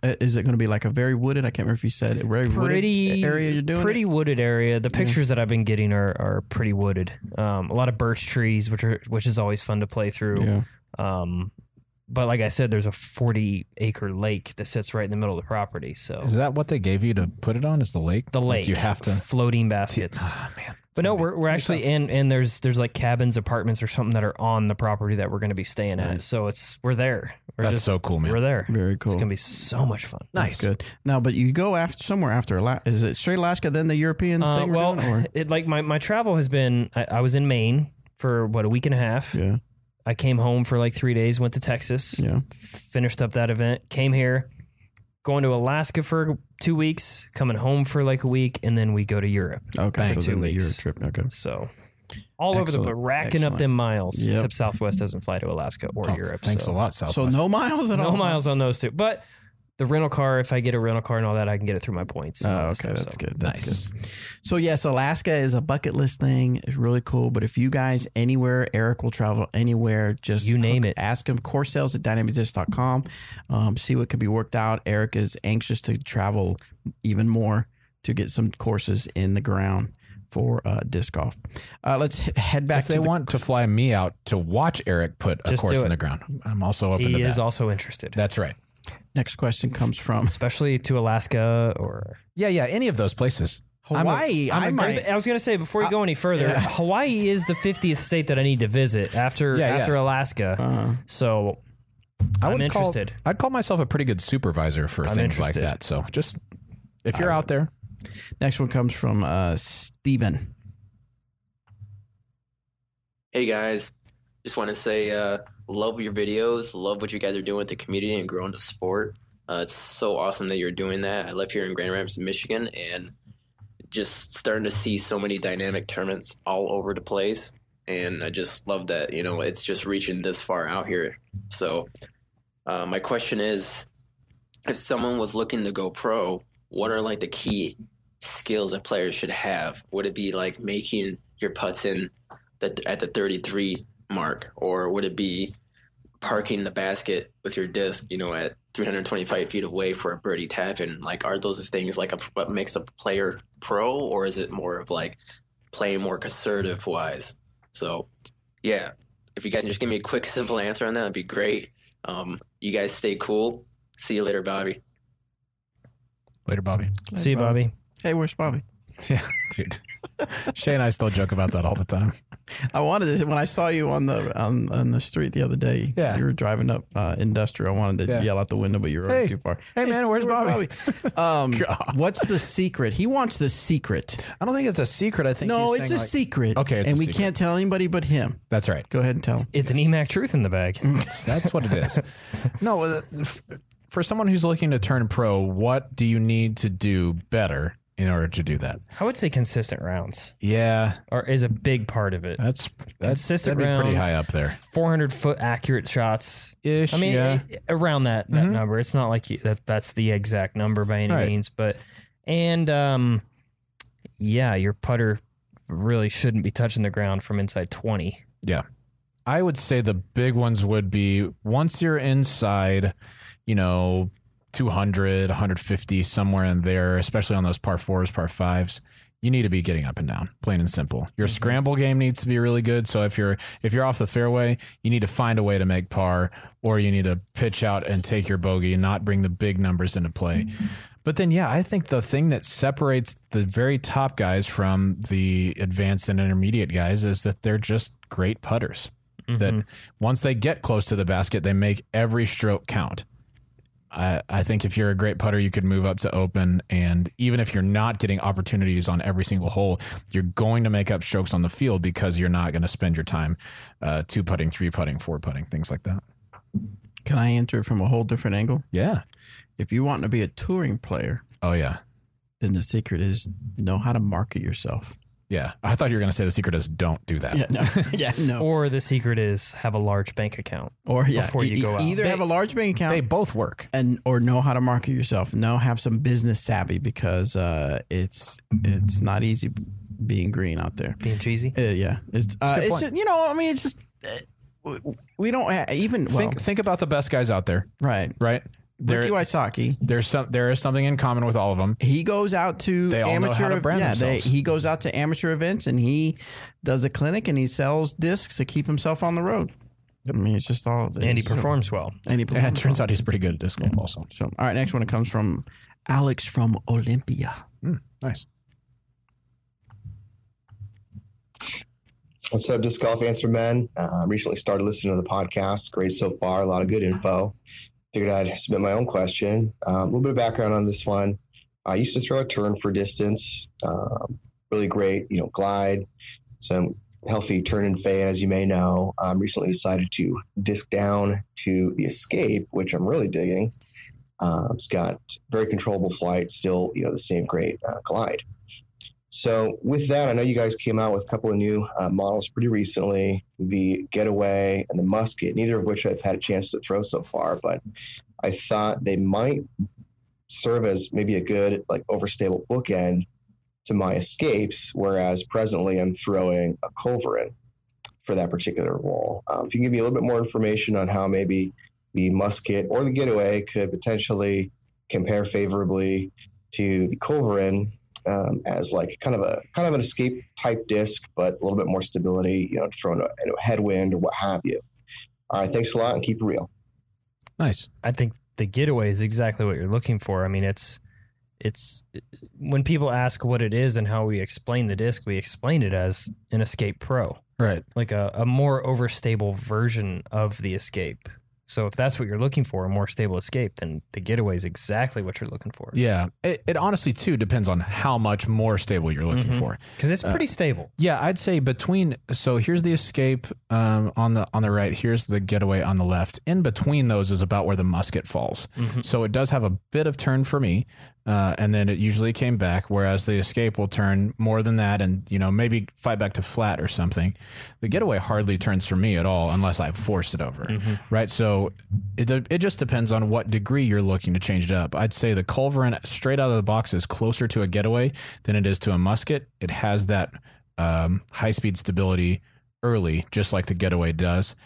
Is it going to be like a very wooded? I can't remember if you said a very wooded area you're doing. Pretty wooded area. The pictures that I've been getting are pretty wooded. A lot of birch trees, which is always fun to play through. Yeah. But like I said, there's a 40-acre lake that sits right in the middle of the property. So is that what they gave you to put it on? Is the lake? The lake. Like you have to floating baskets. Man. But no, we're actually in, and there's like cabins, apartments, or something that are on the property that we're going to be staying at. So we're there. That's so cool, man. We're there. Very cool. It's going to be so much fun. Nice. That's good. Now, but you go somewhere after Alaska. Is it straight Alaska, then the European thing? Well, doing, it like my travel has been. I was in Maine for a week and a half. Yeah. I came home for like 3 days. Went to Texas. Yeah. Finished up that event. Came here. Going to Alaska for 2 weeks, coming home for like a week, and then we go to Europe. Okay, so 2 weeks. Europe trip. Okay, so all over the place, racking up them miles. Yep. Except Southwest doesn't fly to Alaska or Europe. Thanks a lot, Southwest. So no miles at all. No miles on those two, but the rental car. If I get a rental car and all that, I can get it through my points. Oh, okay, that's good. That's good. So yes, Alaska is a bucket list thing. It's really cool. But if you guys anywhere, Eric will travel anywhere. Just you name it. Ask him. Course sales at dynamicdisc.com. See what can be worked out. Eric is anxious to travel even more to get some courses in the ground for disc golf. Let's head back. If they want to fly me out to watch Eric put a course in the ground, I'm also open to that. He is also interested. That's right. Next question comes from, especially to Alaska or any of those places. Hawaii. I was going to say before you go any further, Hawaii is the 50th state that I need to visit after Alaska. So I'm interested. I'd call myself a pretty good supervisor for things like that. So just if you're out there. Next one comes from Steven. Hey guys, just want to say love your videos, love what you guys are doing with the community and growing the sport. It's so awesome that you're doing that. I live here in Grand Rapids, Michigan, and just starting to see so many dynamic tournaments all over the place. And I just love that, it's just reaching this far out here. So my question is, if someone was looking to go pro, what are like the key skills that players should have? Would it be like making your putts in at the 33 mark, or would it be parking the basket with your disc, at 325 feet away for a birdie tap? And like, are those things like what makes a player pro, or is it more of like playing more conservative wise? So yeah, if you guys can just give me a quick, simple answer on that, it'd be great. You guys stay cool. See you later, Bobby. Later, Bobby. See you, Bobby. Hey, where's Bobby? Yeah, dude. Shay and I still joke about that all the time. I wanted to, when I saw you on the street the other day, Yeah. you were driving up Industrial. I wanted to yell out the window, but you were already too far. Hey, man, where's Bobby? What's the secret? He wants the secret. I don't think it's a secret. I think No, he's it's a saying, secret. Okay, it's and a we secret. can't tell anybody but him. That's right. Go ahead and tell him. It's an EMAC truth in the bag. That's what it is. No, for someone who's looking to turn pro, what do you need to do better in order to do that? I would say consistent rounds Yeah, is a big part of it. that's Consistent that'd be pretty rounds, high up there. 400-foot accurate shots. Ish. I mean, yeah. around that number. It's not like that's the exact number by any Right. means, but your putter really shouldn't be touching the ground from inside 20. Yeah. I would say the big ones would be once you're inside, 200, 150, somewhere in there, especially on those par fours, par fives, you need to be getting up and down, plain and simple. Your scramble game needs to be really good. So if you're off the fairway, you need to find a way to make par, or you need to pitch out and take your bogey and not bring the big numbers into play. But then, I think the thing that separates the very top guys from the advanced and intermediate guys is that they're just great putters. That once they get close to the basket, they make every stroke count. I think if you're a great putter, you could move up to open, and even if you're not getting opportunities on every single hole, you're going to make up strokes on the field because you're not going to spend your time 2-putting, 3-putting, 4-putting, things like that. Can I answer it from a whole different angle? Yeah. If you want to be a touring player, Oh, yeah. then the secret is know how to market yourself. Yeah. I thought you were going to say the secret is don't do that. No. Or the secret is have a large bank account. Or before you go out. Either have a large bank account, They both work. or know how to market yourself. Have some business savvy, because it's not easy being green out there. Being cheesy. It's point. just, it's just we don't even Think about the best guys out there, right. There, Ricky Wysocki. there is something in common with all of them. He goes out to They all know how to brand themselves. he goes out to amateur events and he does a clinic and he sells discs to keep himself on the road. I mean, it's just all. And he performs well. And he And it turns out he's pretty good at disc golf also. So, all right, next one comes from Alex from Olympia. Nice. What's up, Disc Golf Answer Men? Recently started listening to the podcast. Great so far. A lot of good info. Figured I'd submit my own question. A little bit of background on this one. I used to throw a turn for distance. Really great, glide. Some healthy turn and fade, as you may know. Recently decided to disc down to the Escape, which I'm really digging. It's got very controllable flight, still, the same great glide. So with that, I know you guys came out with a couple of new models pretty recently, the Getaway and the Musket, neither of which I've had a chance to throw so far, but I thought they might serve as maybe a good overstable bookend to my Escapes, whereas presently I'm throwing a Culverin for that particular roll. If you can give me a little bit more information on how maybe the Musket or the Getaway could potentially compare favorably to the Culverin, as kind of an Escape type disc, but a little bit more stability, throwing a headwind or what have you. All right, thanks a lot and keep it real. Nice. I think the Getaway is exactly what you're looking for. I mean, it's when people ask what it is and how we explain the disc, we explain it as an Escape Pro, Right. like a more overstable version of the Escape. So if that's what you're looking for, a more stable Escape, then the Getaway is exactly what you're looking for. Yeah. It honestly, too, depends on how much more stable you're looking for. Because it's pretty stable. Yeah, I'd say so here's the Escape on the right, here's the Getaway on the left. In between those is about where the Musket falls. So it does have a bit of turn for me, and then it usually came back, whereas the escape will turn more than that and, maybe fight back to flat or something. The getaway hardly turns for me at all unless I force it over, right? So it just depends on what degree you're looking to change it up. I'd say the culverin straight out of the box is closer to a getaway than it is to a musket. It has that high-speed stability early, just like the getaway does.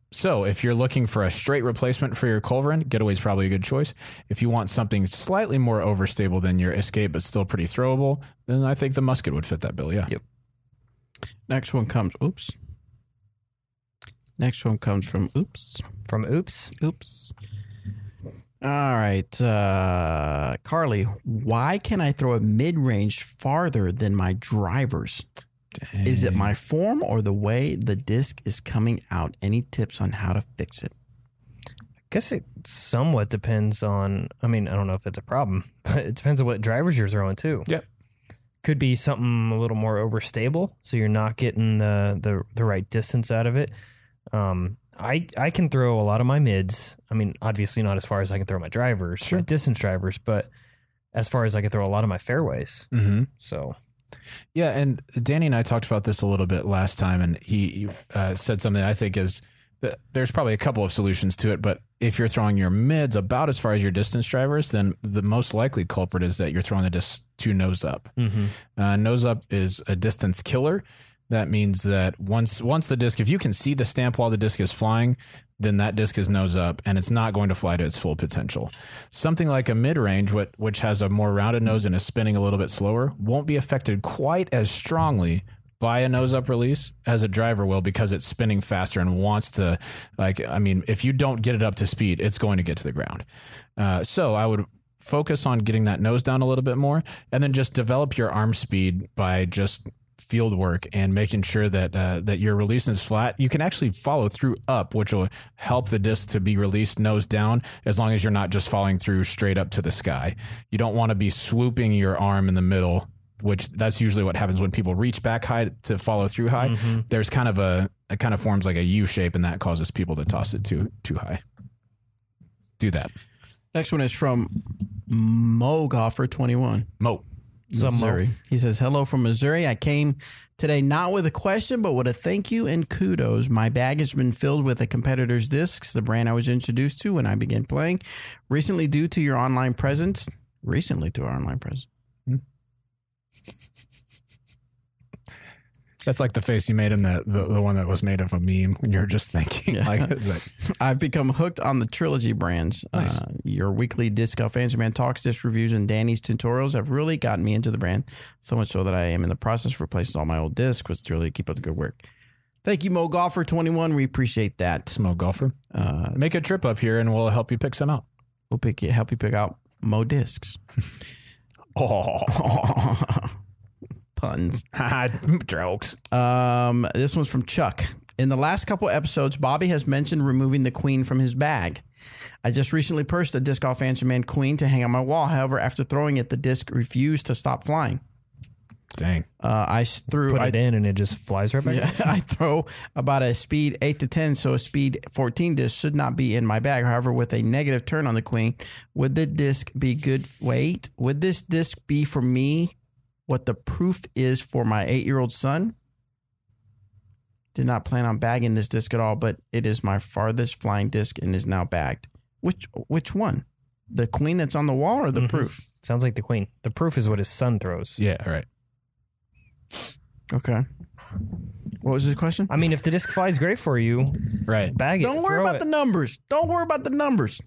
So if you're looking for a straight replacement for your culverin, getaway is probably a good choice. If you want something slightly more overstable than your escape, but still pretty throwable, then I think the musket would fit that bill. Yeah. Yep. Next one comes. Next one comes from Oops. From Oops. Oops. All right, Carly. Why can I throw a mid-range farther than my drivers? Dang. Is it my form or the way the disc is coming out? Any tips on how to fix it? I guess it somewhat depends on, I don't know if it's a problem, but it depends on what drivers you're throwing too. Yeah. Could be something a little more overstable, so you're not getting the right distance out of it. I can throw a lot of my mids. Obviously not as far as I can throw my drivers, my distance drivers, but as far as I can throw a lot of my fairways. Mm-hmm. So... Yeah, and Danny and I talked about this a little bit last time, and he said something I think is that there's probably a couple of solutions to it, but if you're throwing your mids about as far as your distance drivers, then the most likely culprit is that you're throwing the disc too nose up. Mm-hmm. Nose up is a distance killer. That means that once the disc, if you can see the stamp while the disc is flying, then that disc is nose up and it's not going to fly to its full potential. Something like a mid-range, which has a more rounded nose and is spinning a little bit slower, won't be affected quite as strongly by a nose up release as a driver will, because it's spinning faster and wants to, if you don't get it up to speed, it's going to get to the ground. So I would focus on getting that nose down a little bit more, and then just develop your arm speed by just field work and making sure that your release is flat. You can actually follow through up, which will help the disc to be released nose down, as long as you're not just following through straight up to the sky. You don't want to be swooping your arm in the middle, which that's usually what happens when people reach back high to follow through high. Mm-hmm. There's kind of it kind of forms like a U shape, and that causes people to toss it too high. Do that. Next one is from Mo Golfer 21. Mo. Missouri. He says, hello from Missouri. I came today not with a question, but with a thank you and kudos. My bag has been filled with a competitor's discs, the brand I was introduced to when I began playing. Recently, due to your online presence. That's like the face you made in the one that was made of a meme when you were just thinking. Yeah. I've become hooked on the Trilogy brands. Nice. Your weekly Disc Golf Answer Man talks, disc reviews, and Danny's tutorials have really gotten me into the brand. So much so that I am in the process of replacing all my old discs with Trilogy. Keep up the good work. Thank you, Mo Golfer 21. We appreciate that. Mo Golfer. Make a trip up here and we'll help you pick some out. We'll help you pick out Mo discs. Puns. Jokes. This one's from Chuck. In the last couple episodes, Bobby has mentioned removing the queen from his bag. I just recently purchased a Disc Golf Answer Man queen to hang on my wall. However, after throwing it, the disc refused to stop flying. Dang. I put it in and it just flies right back. Yeah, I throw about a speed 8 to 10, so a speed 14 disc should not be in my bag. However, with a negative turn on the queen, would the disc be good? Wait, would this disc be for me what the proof is for my 8-year-old son? Did not plan on bagging this disc at all, but it is my farthest flying disc and is now bagged. Which one? The queen that's on the wall or the proof? Sounds like the queen. The proof is what his son throws. Yeah, all right. Okay. What was his question? If the disc flies great for you, right, bag it. Don't worry about the numbers. Don't worry about the numbers.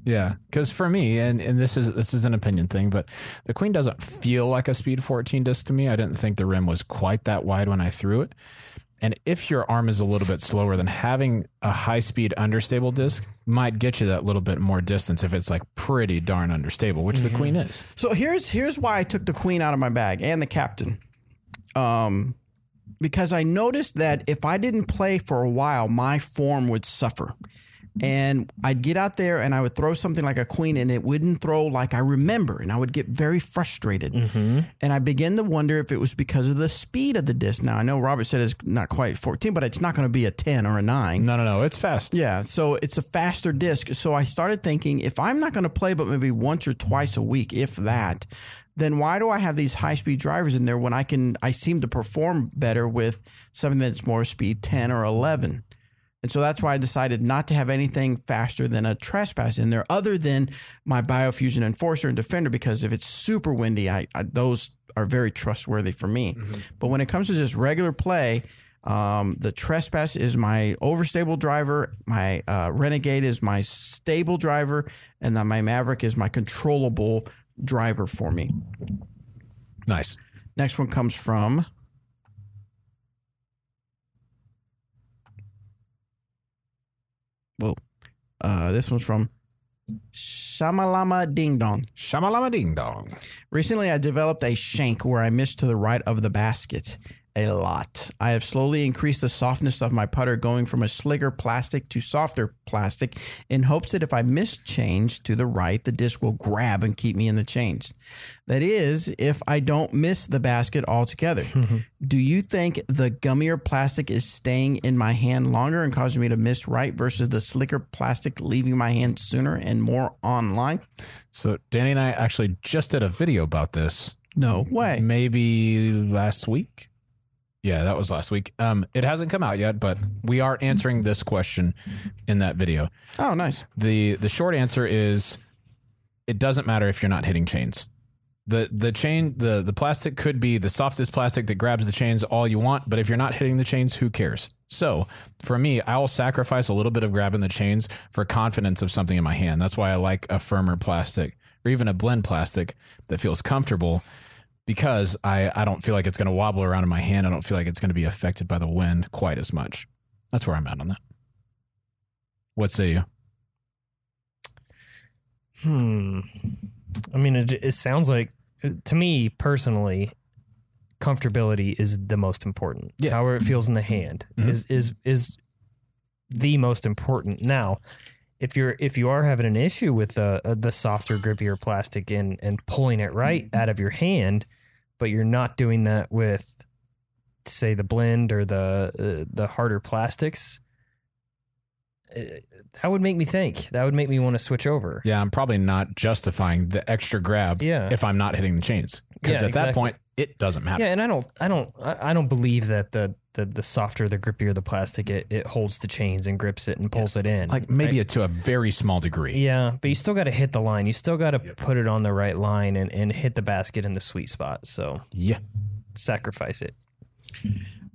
Yeah, because for me, and this is an opinion thing, but the queen doesn't feel like a speed 14 disc to me. I didn't think the rim was quite that wide when I threw it. And if your arm is a little bit slower, then having a high-speed understable disc might get you that little bit more distance if it's like pretty darn understable, which the queen is. So here's why I took the queen out of my bag and the captain. Because I noticed that if I didn't play for a while, my form would suffer. And I'd get out there and I would throw something like a queen and it wouldn't throw like I remember. And I would get very frustrated. And I began to wonder if it was because of the speed of the disc. Now, I know Robert said it's not quite 14, but it's not going to be a 10 or a 9. No. It's fast. Yeah. So it's a faster disc. So I started thinking, if I'm not going to play but maybe once or twice a week, if that, then why do I have these high-speed drivers in there when I seem to perform better with something that's more speed, 10 or 11? And so that's why I decided not to have anything faster than a Trespass in there other than my Biofusion Enforcer and Defender, because if it's super windy, those are very trustworthy for me. But when it comes to just regular play, the Trespass is my overstable driver, my Renegade is my stable driver, and then my Maverick is my controllable driver for me. Nice. Next one comes from this one's from Shamalama Ding Dong. Shamalama Ding Dong. Recently, I developed a shank where I miss to the right of the basket a lot. I have slowly increased the softness of my putter, going from a slicker plastic to softer plastic, in hopes that if I miss change to the right, the disc will grab and keep me in the change. That is, if I don't miss the basket altogether. Do you think the gummier plastic is staying in my hand longer and causing me to miss right versus the slicker plastic leaving my hand sooner and more online? So Danny and I actually just did a video about this. No way. Maybe last week. Yeah, that was last week. It hasn't come out yet, but we are answering this question in that video. Oh, nice. The short answer is it doesn't matter if you're not hitting chains. The plastic could be the softest plastic that grabs the chains all you want, but if you're not hitting the chains, who cares? So for me, I will sacrifice a little bit of grabbing the chains for confidence of something in my hand. That's why I like a firmer plastic or even a blend plastic that feels comfortable, because I don't feel like it's going to wobble around in my hand. I don't feel like it's going to be affected by the wind quite as much. That's where I'm at on that. What say you? I mean, it sounds like, to me personally, comfortability is the most important. Yeah. However it feels in the hand is the most important. Now, if you are having an issue with the softer, grippier plastic and pulling it right out of your hand, but you're not doing that with, say, the blend or the harder plastics, that would make me think. That would make me want to switch over. Yeah, I'm probably not justifying the extra grab if I'm not hitting the chains, because at that point it doesn't matter. Yeah, and I don't believe that the softer, the grippier the plastic, it holds the chains and grips it and pulls it in. Like maybe to a very small degree. Yeah, but you still got to hit the line. You still got to put it on the right line and hit the basket in the sweet spot. So yeah, sacrifice it.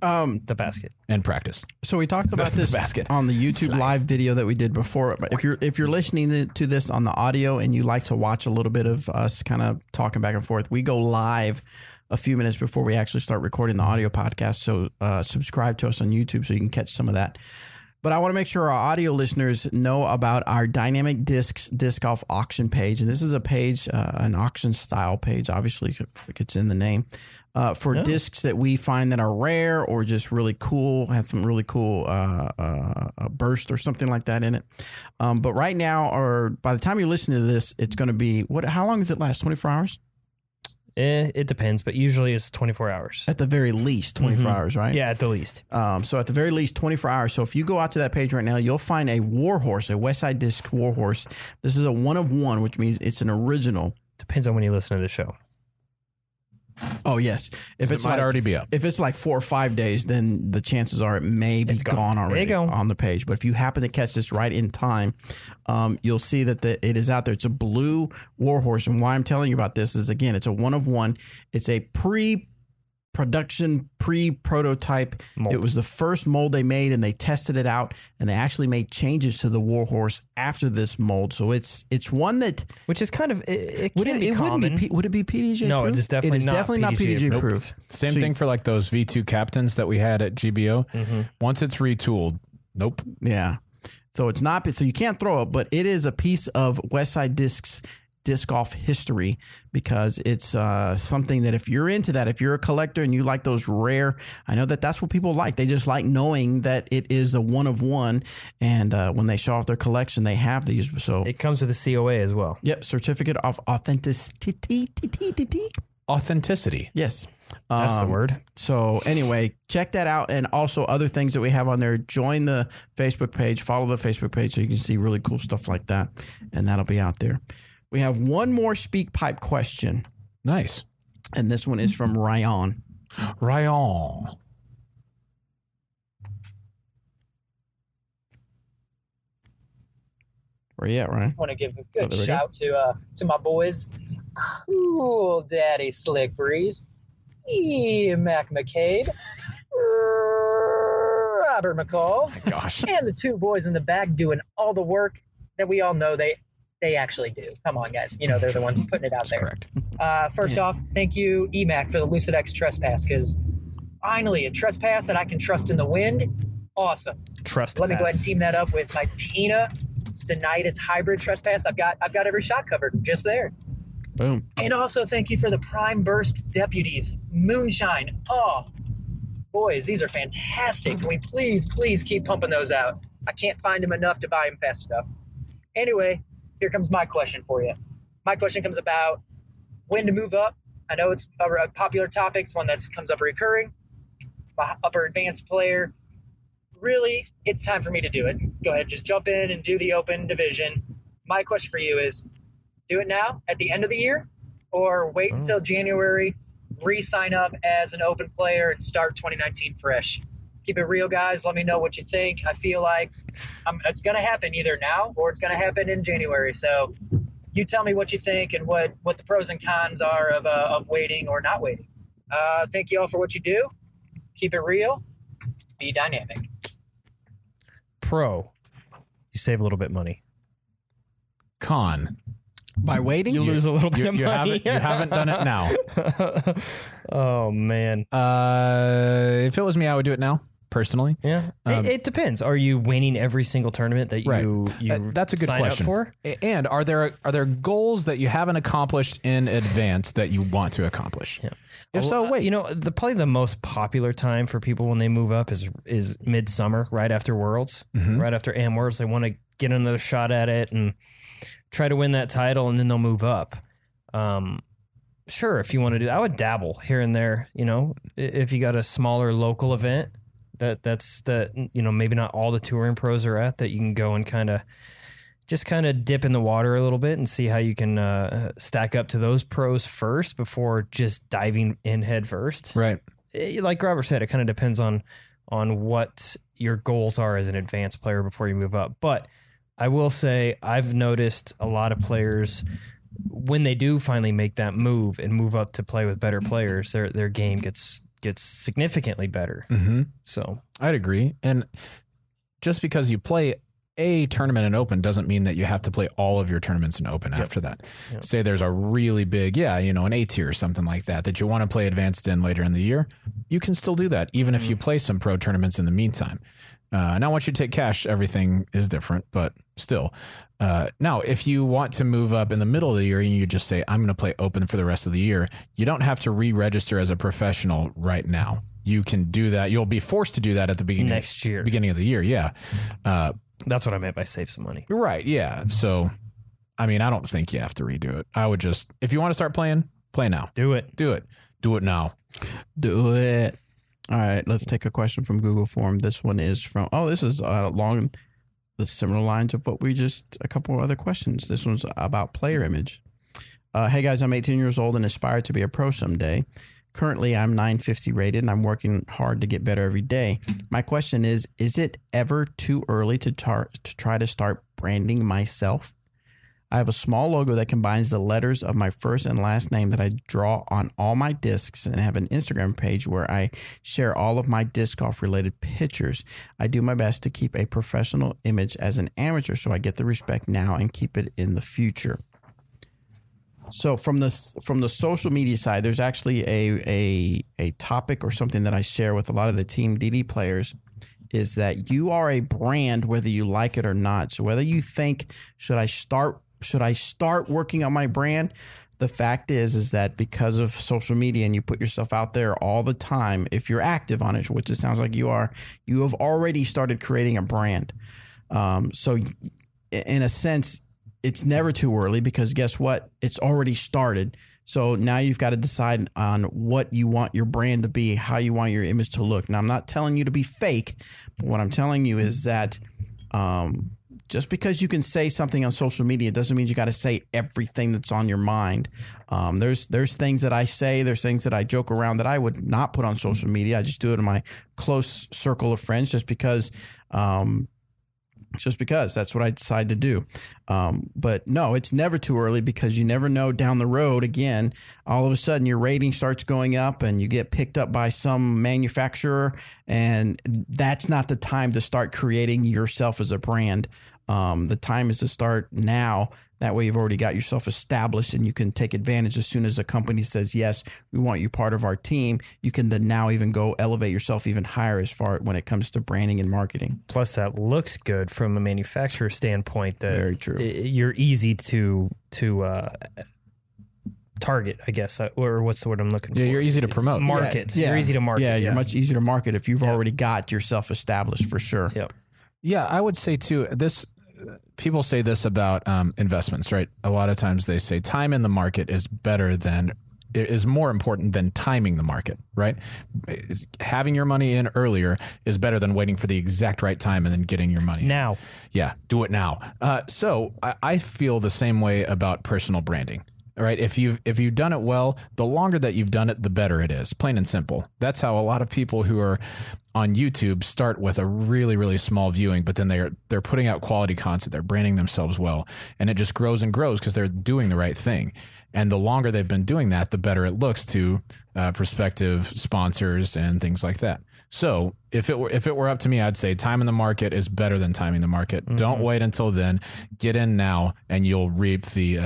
The basket and practice. So we talked about this on the YouTube live video that we did before. If you're listening to this on the audio and you like to watch a little bit of us kind of talking back and forth, we go live a few minutes before we actually start recording the audio podcast. So subscribe to us on YouTube so you can catch some of that. But I want to make sure our audio listeners know about our Dynamic Discs Disc Golf auction page. And this is a page, an auction style page, obviously, it's in the name, for discs that we find that are rare or just really cool, have some really cool burst or something like that in it. But right now, or by the time you listen to this, it's going to be, how long does it last? 24 hours? It depends, but usually it's 24 hours. At the very least, 24 hours, right? Yeah, at the least. So at the very least, 24 hours. So if you go out to that page right now, you'll find a Warhorse, a Westside Disc Warhorse. This is a 1 of 1, which means it's an original. Depends on when you listen to the show. Oh, yes. If it might already be up. If it's like 4 or 5 days, then the chances are it may be gone already on the page. But if you happen to catch this right in time, you'll see that it is out there. It's a blue Warhorse. And why I'm telling you about this is, again, it's a 1 of 1. It's a pre-production, pre-prototype. Mold. It was the first mold they made, and they tested it out, and they actually made changes to the Warhorse after this mold. So it's one that, which is kind of it would can be common. Would it be PDJ? No, proof? It's definitely not PDJ proof. Same thing for like those V2 Captains that we had at GBO. Once it's retooled, nope. Yeah. So it's not. So you can't throw it, but it is a piece of Westside Discs disc golf history, because it's something that if you're into that, if you're a collector and you like those rare, I know that that's what people like. They just like knowing that it is a one of one, and when they show off their collection, they have these. So it comes with a COA as well. Yep, certificate of authenticity. Authenticity. Yes. That's the word. So anyway, check that out, and also other things that we have on there. Join the Facebook page, follow the Facebook page so you can see really cool stuff like that, and that'll be out there. We have one more speak pipe question. Nice. And this one is from Ryan. Ryan. Where you at, Ryan? I want to give a good there we shout to my boys. Cool Daddy Slick Breeze. Mac McCabe. Robert McCall. My gosh. And the two boys in the back doing all the work that we all know they actually do. Come on, guys. You know, they're the ones putting it out there. Correct. First off, thank you, EMAC, for the Lucid X Trespass, because finally a trespass that I can trust in the wind. Awesome. Let me go ahead and team that up with my Tina Stenitis Hybrid Trespass. I've got every shot covered just there. Boom. And also thank you for the Prime Burst Deputies Moonshine. Oh, boys, these are fantastic. Can we please keep pumping those out? I can't find them enough to buy them fast enough. Anyway, here comes my question for you. My question comes about when to move up. I know it's a popular topic. It's one that comes up recurring. My upper advanced player. Really, it's time for me to do it. Go ahead, just jump in and do the open division. My question for you is, do it now at the end of the year, or wait until January, re-sign up as an open player and start 2019 fresh? Keep it real, guys. Let me know what you think. I feel like it's going to happen either now or it's going to happen in January. So you tell me what you think and what the pros and cons are of waiting or not waiting. Thank you all for what you do. Keep it real. Be dynamic. Pro, you save a little bit money. Con, by waiting, you lose a little bit of money. You haven't done it now. Oh, man. If it was me, I would do it now, personally. Yeah. It depends. Are you winning every single tournament that you that's a good sign question. up for? And are there goals that you haven't accomplished in advance that you want to accomplish? Yeah. If so, wait. You know, probably the most popular time for people when they move up is midsummer, right after Worlds, right after AM Worlds. They want to get another shot at it and try to win that title, and then they'll move up. Sure, if you want to do that, I would dabble here and there. You know, if you got a smaller local event that's maybe not all the touring pros are at, that you can go and kind of dip in the water a little bit and see how you can stack up to those pros first before just diving in head first. Right. Like Robert said, it kind of depends on what your goals are as an advanced player before you move up. But I will say I've noticed a lot of players, when they do finally make that move and move up to play with better players, their game gets significantly better. Mm-hmm. So I'd agree. And just because you play a tournament in open doesn't mean that you have to play all of your tournaments in open after that. Yep. Say there's a really big, an A tier or something like that you want to play advanced in later in the year. You can still do that, even if you play some pro tournaments in the meantime. Now, once you take cash, everything is different, but still. Now, if you want to move up in the middle of the year and you just say, I'm going to play open for the rest of the year, you don't have to re-register as a professional right now. You can do that. You'll be forced to do that at the beginning of the year. Yeah. That's what I meant by save some money. Right. Yeah. So, I mean, I don't think you have to redo it. I would just, if you want to start playing, play now. Do it. Do it now. Do it. All right. Let's take a question from Google Form. This one is from, this is along the similar lines of a couple of other questions. This one's about player image. Hey guys, I'm 18 years old and aspire to be a pro someday. Currently, I'm 950 rated, and I'm working hard to get better every day. My question is it ever too early to try to start branding myself? I have a small logo that combines the letters of my first and last name that I draw on all my discs, and have an Instagram page where I share all of my disc golf related pictures. I do my best to keep a professional image as an amateur so I get the respect now and keep it in the future. So from the social media side, there's actually a topic or something that I share with a lot of the Team DD players, is that you are a brand whether you like it or not. So whether you think, should I start should I start working on my brand? The fact is that because of social media and you put yourself out there all the time, if you're active on it, which it sounds like you are, you have already started creating a brand. So in a sense, it's never too early because guess what? It's already started. So now you've got to decide on what you want your brand to be, how you want your image to look. Now, I'm not telling you to be fake, but what I'm telling you is that just because you can say something on social media doesn't mean you got to say everything that's on your mind. There's things that I say, there's things that I joke around that I would not put on social media. I just do it in my close circle of friends just because that's what I decide to do. But no, it's never too early because you never know down the road. Again, all of a sudden your rating starts going up and you get picked up by some manufacturer, and that's not the time to start creating yourself as a brand. The time is to start now. That way you've already got yourself established and you can take advantage as soon as a company says, yes, we want you part of our team. You can then now even go elevate yourself even higher as far when it comes to branding and marketing. Plus that looks good from a manufacturer standpoint. That very true. You're easy to target, I guess, or what's the word I'm looking for? Yeah, you're easy to promote. Market. You're easy to market. Yeah, you're much easier to market if you've already got yourself established for sure. Yep. Yeah, I would say too, people say this about investments, right? A lot of times they say time in the market is more important than timing the market, right? Having your money in earlier is better than waiting for the exact right time and then getting your money now. Yeah, do it now. So I feel the same way about personal branding. All right. If you've done it well, the longer that you've done it, the better it is. Plain and simple. That's how a lot of people who are on YouTube start with a really, really small viewing, but then they're putting out quality content. They're branding themselves well, and it just grows and grows because they're doing the right thing. And the longer they've been doing that, the better it looks to prospective sponsors and things like that. So if it were up to me, I'd say time in the market is better than timing the market. Mm-hmm. Don't wait until then. Get in now, and you'll reap the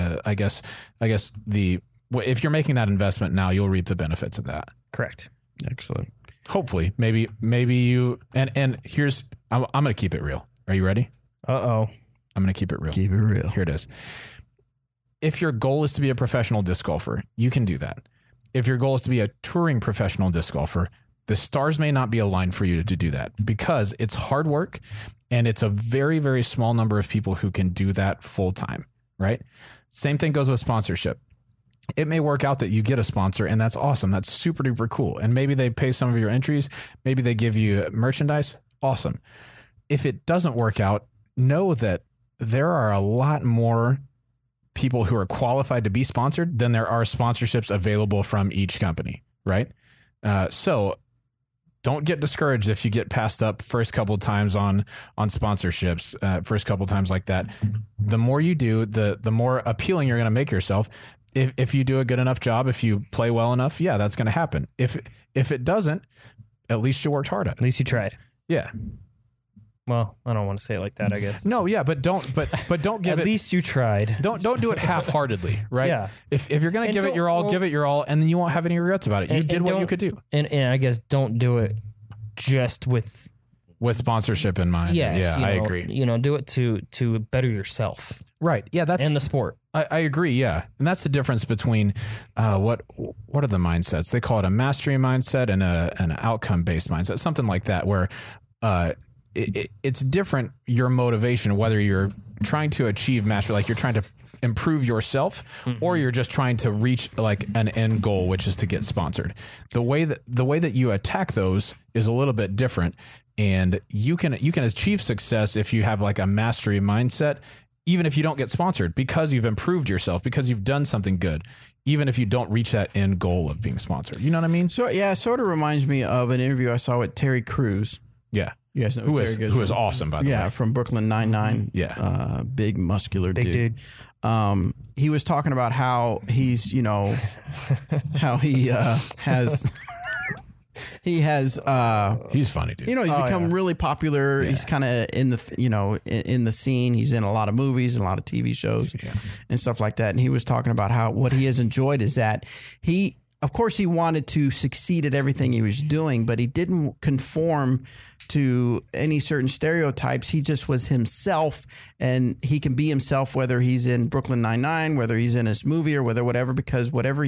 if you're making that investment now, you'll reap the benefits of that. Correct. Excellent. Hopefully, maybe you and here's I'm going to keep it real. Are you ready? I'm going to keep it real. Keep it real. Here it is. If your goal is to be a professional disc golfer, you can do that. If your goal is to be a touring professional disc golfer, the stars may not be aligned for you to do that because it's hard work and it's a very, very small number of people who can do that full time, right? Same thing goes with sponsorship. It may work out that you get a sponsor and that's awesome. That's super duper cool. And maybe they pay some of your entries. Maybe they give you merchandise. Awesome. If it doesn't work out, know that there are a lot more people who are qualified to be sponsored than there are sponsorships available from each company, right? So don't get discouraged if you get passed up first couple of times on sponsorships, first couple of times like that. The more you do, the more appealing you're going to make yourself. If you do a good enough job, if you play well enough, yeah, that's going to happen. If it doesn't, at least you worked hard at it. At least you tried. Yeah. Well, I don't want to say it like that, I guess. No, yeah, but don't give at least you tried. Don't do it half-heartedly, right? Yeah. If you're going to give it your all, give it your all, and then you won't have any regrets about it. You did what you could do. And I guess don't do it just with sponsorship in mind. Yes, I agree. Do it to better yourself. Right. Yeah, that's and the sport. I agree. Yeah, and that's the difference between what are the mindsets? They call it a mastery mindset and an outcome based mindset, something like that, where it's different. Your motivation, whether you're trying to achieve mastery, like you're trying to improve yourself, mm-hmm. or you're just trying to reach like an end goal, which is to get sponsored. The way that you attack those is a little bit different, and you can achieve success if you have like a mastery mindset. Even if you don't get sponsored, because you've improved yourself, because you've done something good, even if you don't reach that end goal of being sponsored. You know what I mean? So yeah, it sort of reminds me of an interview I saw with Terry Crews. Yeah. You guys know who is awesome, by the way. Yeah, from Brooklyn Nine-Nine. Yeah. Big muscular dude. He was talking about how he's, how he has... he's funny, dude. He's become really popular. Yeah. He's kind of in the scene. He's in a lot of movies and a lot of TV shows and stuff like that. And he was talking about how what he has enjoyed is that he of course, he wanted to succeed at everything he was doing, but he didn't conform to any certain stereotypes. He just was himself, and he can be himself whether he's in Brooklyn Nine-Nine, whether he's in this movie or whatever, because whatever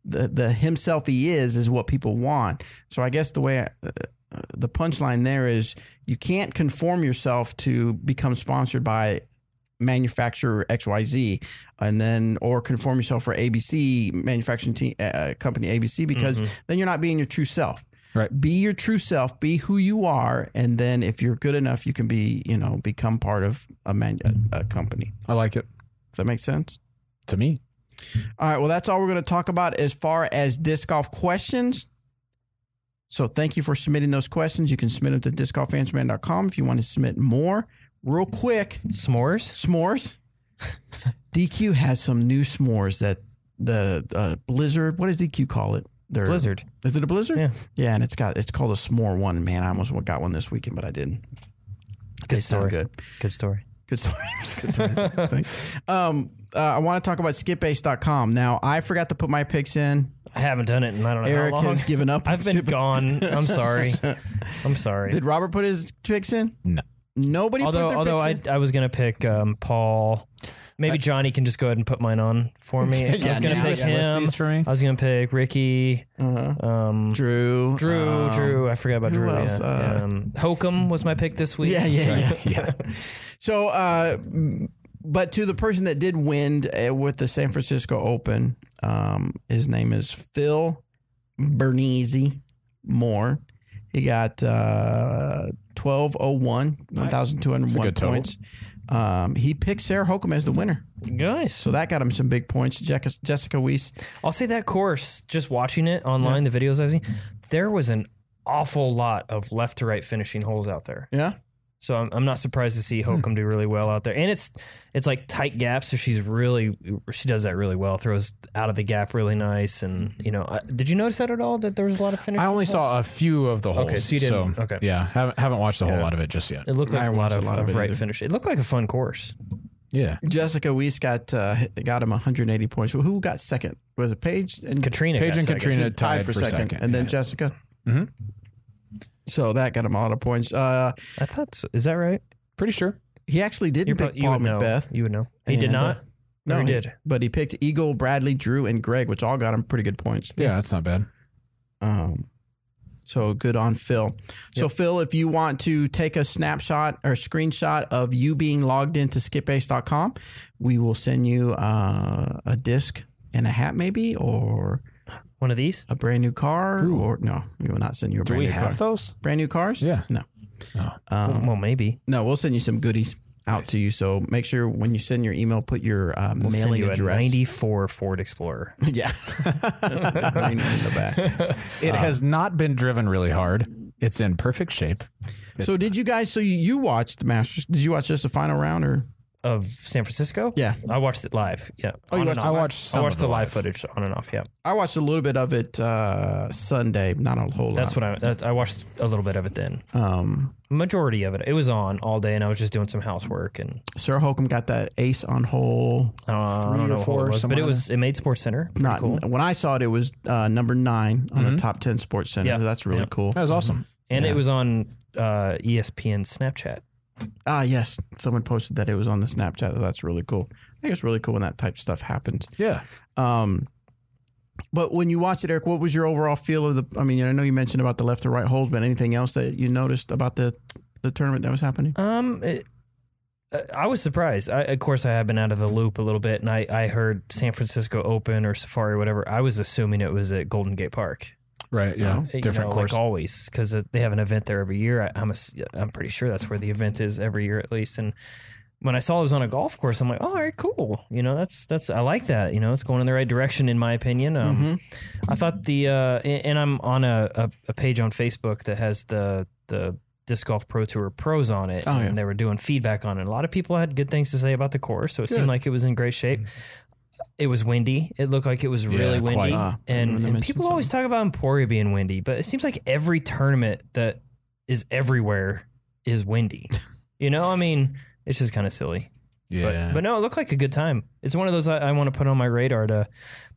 the himself he is what people want. So I guess the punchline there is you can't conform yourself to become sponsored by manufacturer XYZ or conform yourself for ABC manufacturing company ABC, because then you're not being your true self. Right. Be your true self, be who you are, and then if you're good enough, you can become part of a company. I like it. Does that make sense? To me. All right, well, that's all we're going to talk about as far as disc golf questions. So thank you for submitting those questions. You can submit them to discgolfanswerman.com if you want to submit more. Real quick. S'mores. DQ has some new s'mores that the Blizzard, what does DQ call it? Blizzard. Is it a Blizzard? Yeah. Yeah, and it's called a s'more one. Man, I almost got one this weekend, but I didn't. Good story. Good. Good story. Good story. Good story. I want to talk about skipbase.com. Now, I forgot to put my picks in. I haven't done it in I don't know Eric how long. has given up. I've been gone. I'm sorry. I'm sorry. Did Robert put his picks in? No. Nobody put their picks in? I was going to pick Paul. Maybe Johnny can just go ahead and put mine on for me. I was going to pick him. I was going to pick Ricky. Drew. Drew. I forgot about Drew. Else? Hokum was my pick this week. Yeah. So, but to the person that did win with the San Francisco Open, his name is Phil Bernese Moore. He got 1201, 1,201 points. He picked Sarah Hokum as the winner. Nice. So that got him some big points. Jessica Weiss. I'll say that course, just watching it online, the videos I've seen, there was an awful lot of left to right finishing holes out there. Yeah. So I'm not surprised to see Hokum do really well out there. And it's like tight gaps, so she does that really well, throws out of the gap really nice. And, did you notice that at all, that there was a lot of finishing I only saw a few of the holes. Okay, so you didn't. Okay. Yeah, haven't watched a whole lot of it just yet. It looked like a lot of right finish. It looked like a fun course. Yeah. Jessica Weiss got him 180 points. Who got second? Was it Paige and Katrina? Paige and Katrina tied for second. And then Jessica? Mm-hmm. So that got him a lot of points. I thought so. Is that right? Pretty sure. He actually didn't pick Paul Macbeth. You would know. He did not? No, he did. But he picked Eagle, Bradley, Drew, and Greg, which all got him pretty good points. Yeah, that's not bad. So good on Phil. So Phil, if you want to take a snapshot or screenshot of you being logged into skipbase.com, we will send you a disc and a hat maybe, or one of these, a brand new car. Ooh. Or no, we will not send you a brand new car. Do we have those? Brand new cars? Yeah. No. Well, maybe. No, we'll send you some goodies out to you. So make sure when you send your email, put your we'll mailing send you address. A 94 Ford Explorer. Yeah. in the back. It has not been driven really hard. It's in perfect shape. So did you guys, you watched the Masters. Did you watch just the final round or? Of San Francisco? Yeah. I watched it live. Yeah. Oh, you watched it live? I watched the live footage on and off. Yeah. I watched a little bit of it Sunday, not a whole lot. That's what I watched a little bit of it then. Majority of it. It was on all day, and I was just doing some housework. And Sarah Hokum got that ace on hole I don't know 4 what it was, but it made Sports Center. Not cool. When I saw it, it was number 9 on the top 10 Sports Center. Yeah. That's really cool. That was awesome. And it was on ESPN Snapchat. Yes. Someone posted that it was on the Snapchat. That's really cool. I think it's really cool when that type of stuff happens. Yeah. But when you watched it, Eric, what was your overall feel of I mean, I know you mentioned about the left to right holes, but anything else that you noticed about the tournament that was happening? I was surprised. Of course, I have been out of the loop a little bit, and I heard San Francisco Open or Safari or whatever. I was assuming it was at Golden Gate Park. Right, yeah. Different course. Like always, because they have an event there every year. I'm pretty sure that's where the event is every year at least. And when I saw it was on a golf course, I'm like, oh, all right, cool. That's I like that. It's going in the right direction in my opinion. I thought and I'm on a page on Facebook that has the Disc Golf Pro Tour pros on it, and they were doing feedback on it. A lot of people had good things to say about the course, so it seemed like it was in great shape. It was windy. It looked like it was really windy. And people always talk about Emporia being windy, but it seems like every tournament that is everywhere is windy. I mean, it's just kind of silly. Yeah. But no, it looked like a good time. It's one of those I want to put on my radar to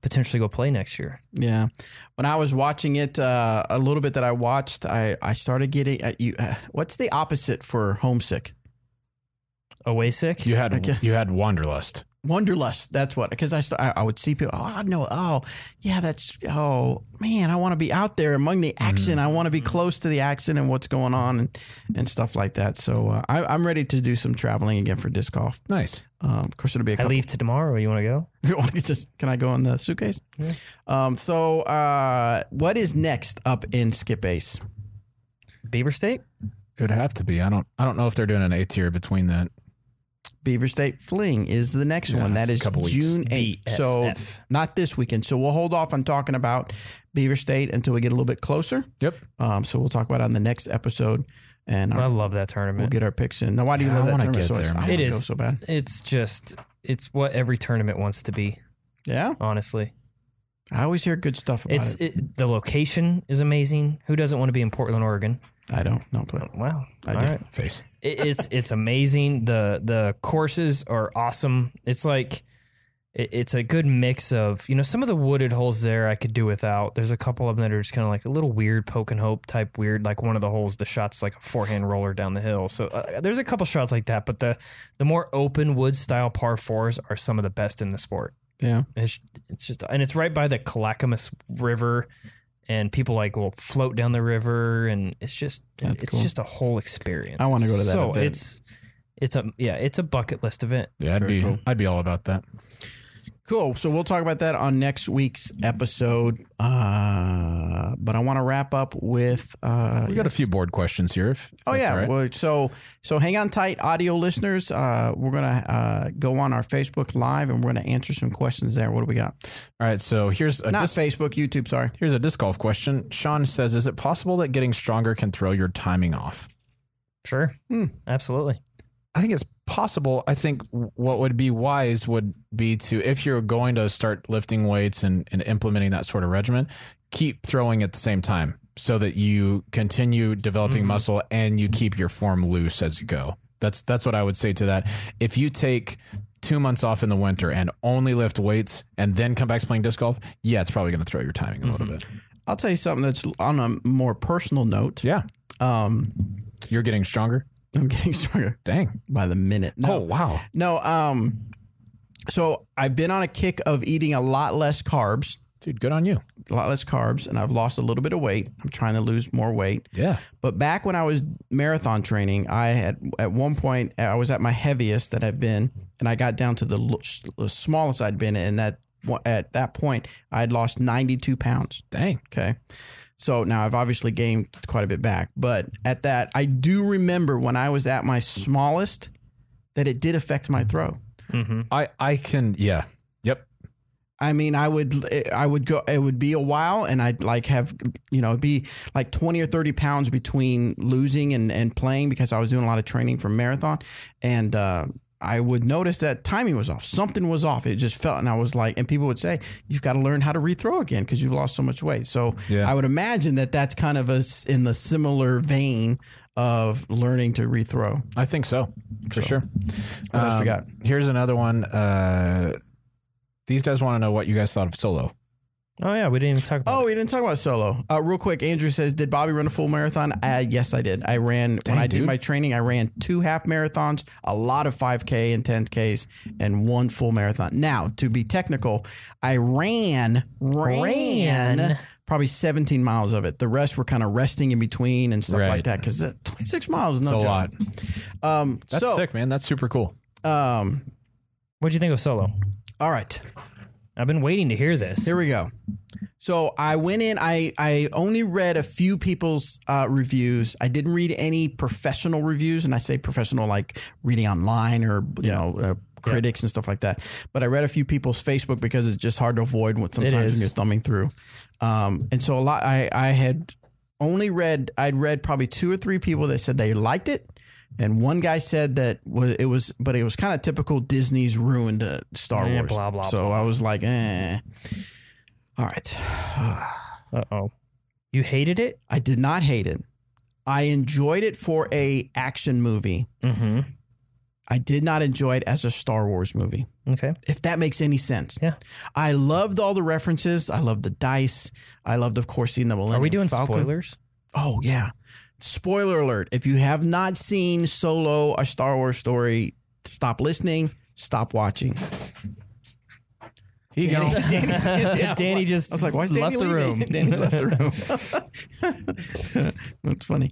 potentially go play next year. Yeah. When I was watching it, a little bit that I watched, I started getting what's the opposite for homesick? Away sick? You had Wanderlust. Wanderlust. That's what, because I would see people. Oh no! Oh yeah, that's. Oh man, I want to be out there among the action. I want to be close to the action and what's going on and stuff like that. So I'm ready to do some traveling again for disc golf. Nice. Of course, it'll be. I leave to tomorrow. You want to go? Can I go in the suitcase? Yeah. So what is next up in Skip Ace? Beaver State. It would have to be. I don't know if they're doing an A tier between that. Beaver State Fling is the next one. That is June 8th. BSF. So not this weekend. So we'll hold off on talking about Beaver State until we get a little bit closer. Yep. So we'll talk about it on the next episode. And I love that tournament. We'll get our picks in. Now, why do you love that tournament? It is so bad. It's what every tournament wants to be. Yeah. Honestly. I always hear good stuff about it. The location is amazing. Who doesn't want to be in Portland, Oregon? I don't. No, but wow. I All do. right. Face. It's amazing. The courses are awesome. It's like it's a good mix of, some of the wooded holes there I could do without. There's a couple of them that are just kind of like a little weird poke and hope type weird. Like one of the holes, the shot's like a forehand roller down the hill. So there's a couple shots like that. But the more open wood style par fours are some of the best in the sport. Yeah. It's just, and it's right by the Clackamas River. And people will float down the river, and it's just just a whole experience. I want to go to that so event. It's a bucket list event. Yeah, I'd be all about that. Cool. So we'll talk about that on next week's episode. But I want to wrap up with we got a few board questions here. All right. Well, so hang on tight, audio listeners. We're gonna go on our Facebook Live and we're gonna answer some questions there. What do we got? All right. So here's Facebook, YouTube. Sorry. Here's a disc golf question. Sean says, "Is it possible that getting stronger can throw your timing off?" Sure. Absolutely. I think it's possible. I think what would be wise would be to, if you're going to start lifting weights and implementing that sort of regimen, keep throwing at the same time so that you continue developing muscle and you keep your form loose as you go. That's what I would say to that. If you take 2 months off in the winter and only lift weights and then come back to playing disc golf, yeah, it's probably going to throw your timing a little bit. I'll tell you something that's on a more personal note. Yeah. You're getting stronger? I'm getting stronger. Dang. By the minute. No. Oh, wow. No. So I've been on a kick of eating a lot less carbs. Dude, good on you. A lot less carbs, and I've lost a little bit of weight. I'm trying to lose more weight. Yeah. But back when I was marathon training, I had, at one point, I was at my heaviest that I've been, and I got down to the smallest I'd been, and at that point, I had lost 92 pounds. Dang. Okay. So now I've obviously gained quite a bit back, but at that, I do remember when I was at my smallest that it did affect my throw. Mm-hmm. I can, yeah. Yep. I mean, I would go, it would be a while and I'd have, it'd be like 20 or 30 pounds between losing and playing because I was doing a lot of training for marathon. And, I would notice that timing was off. Something was off. It just felt, and I was like, and people would say, you've got to learn how to rethrow again because you've lost so much weight. So I would imagine that that's kind of in the similar vein of learning to rethrow. I think so, for sure. What else we got? Here's another one. These guys want to know what you guys thought of Solo. Oh, yeah. We didn't even talk about it. We didn't talk about Solo. Real quick, Andrew says, did Bobby run a full marathon? Yes, I did. I ran, when I did my training, I ran 2 half marathons, a lot of 5K and 10Ks, and 1 full marathon. Now, to be technical, I ran probably 17 miles of it. The rest were kind of resting in between and stuff like that because 26 miles is no joke. A lot. That's sick, man. That's super cool. What'd you think of Solo? All right. I've been waiting to hear this. Here we go. So I went in, I only read a few people's reviews. I didn't read any professional reviews, and I say professional like reading online or, critics and stuff like that. But I read a few people's Facebook because it's just hard to avoid what sometimes when you're thumbing through. And so a lot, I'd read probably 2 or 3 people that said they liked it. And one guy said that it was kind of typical Disney's ruined Star Wars. Blah, blah, so blah. I was like, all right. Uh-oh. You hated it? I did not hate it. I enjoyed it for a action movie. Mm-hmm. I did not enjoy it as a Star Wars movie. Okay. If that makes any sense. Yeah. I loved all the references. I loved the dice. I loved, of course, seeing the Millennium Are we doing Falcon. spoilers? Oh, yeah. Spoiler alert. If you have not seen Solo, a Star Wars story, stop listening, stop watching. Here you go. Danny just I was like, why is Danny left the leaving? room. Danny's left the room. That's funny.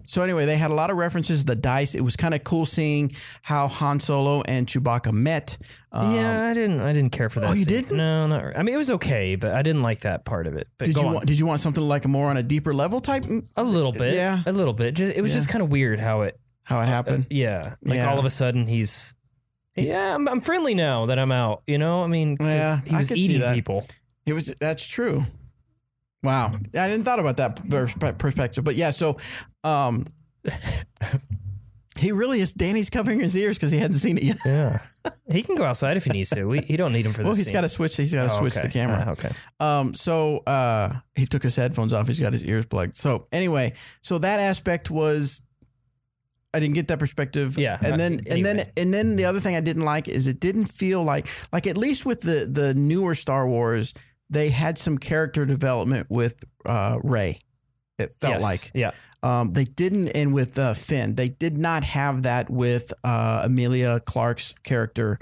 So anyway, they had a lot of references. The dice. It was kind of cool seeing how Han Solo and Chewbacca met. Yeah, I didn't care for that. Oh, you scene. didn't? No, not. I mean, it was okay, but I didn't like that part of it. But Did you want something like a more on a deeper level type? A little bit. Yeah. A little bit. It was just kind of weird how it happened. yeah. Like Yeah. all of a sudden he's. Yeah, I'm friendly now that I'm out. You know, I mean, 'cause Yeah, he I was could see eating that. people. That's true. Wow. I didn't thought about that perspective, but yeah. So, he really is. Danny's covering his ears because he hadn't seen it yet. Yeah, he can go outside if he needs to. He don't need him for this. Well, he's got to switch. He's got to switch the camera. Okay. So he took his headphones off. He's got his ears plugged. So anyway, so that aspect was. I didn't get that perspective. Yeah. And then the other thing I didn't like is it didn't feel like at least with the newer Star Wars, they had some character development with Rey. It felt like. Yeah. They didn't, and with Finn, they did not have that with Emilia Clarke's character.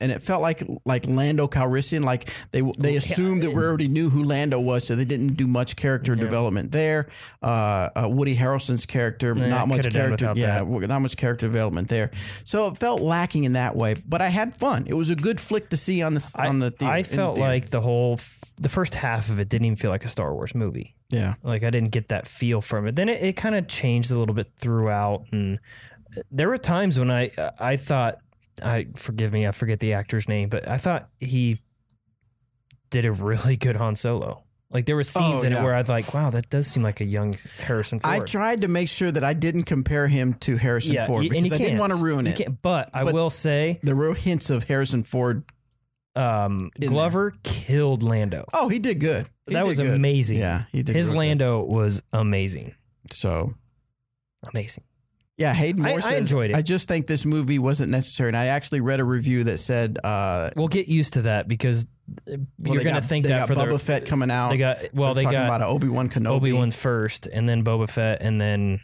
And it felt like Lando Calrissian, like they assumed that we already knew who Lando was, so they didn't do much character development there. Woody Harrelson's character, not much character, not much character development there. So it felt lacking in that way. But I had fun. It was a good flick to see on the theater. I felt like the first half of it didn't even feel like a Star Wars movie. Yeah, like I didn't get that feel from it. Then it kind of changed a little bit throughout, and there were times when I thought. Forgive me, I forget the actor's name, but I thought he did a really good Han Solo. Like there were scenes in it where I was like, wow, that does seem like a young Harrison Ford. I tried to make sure that I didn't compare him to Harrison Ford because I didn't want to ruin it. But I will say there were hints of Harrison Ford. Glover killed Lando. Oh, he did good. That was amazing. Yeah, he did. His Lando was amazing. So amazing. Yeah, Hayden Moore says, I enjoyed it. I just think this movie wasn't necessary. And I actually read a review that said... we'll get used to that because you're going to think that for Boba Fett coming out. They got about Obi-Wan Kenobi. Obi-Wan first, and then Boba Fett, and then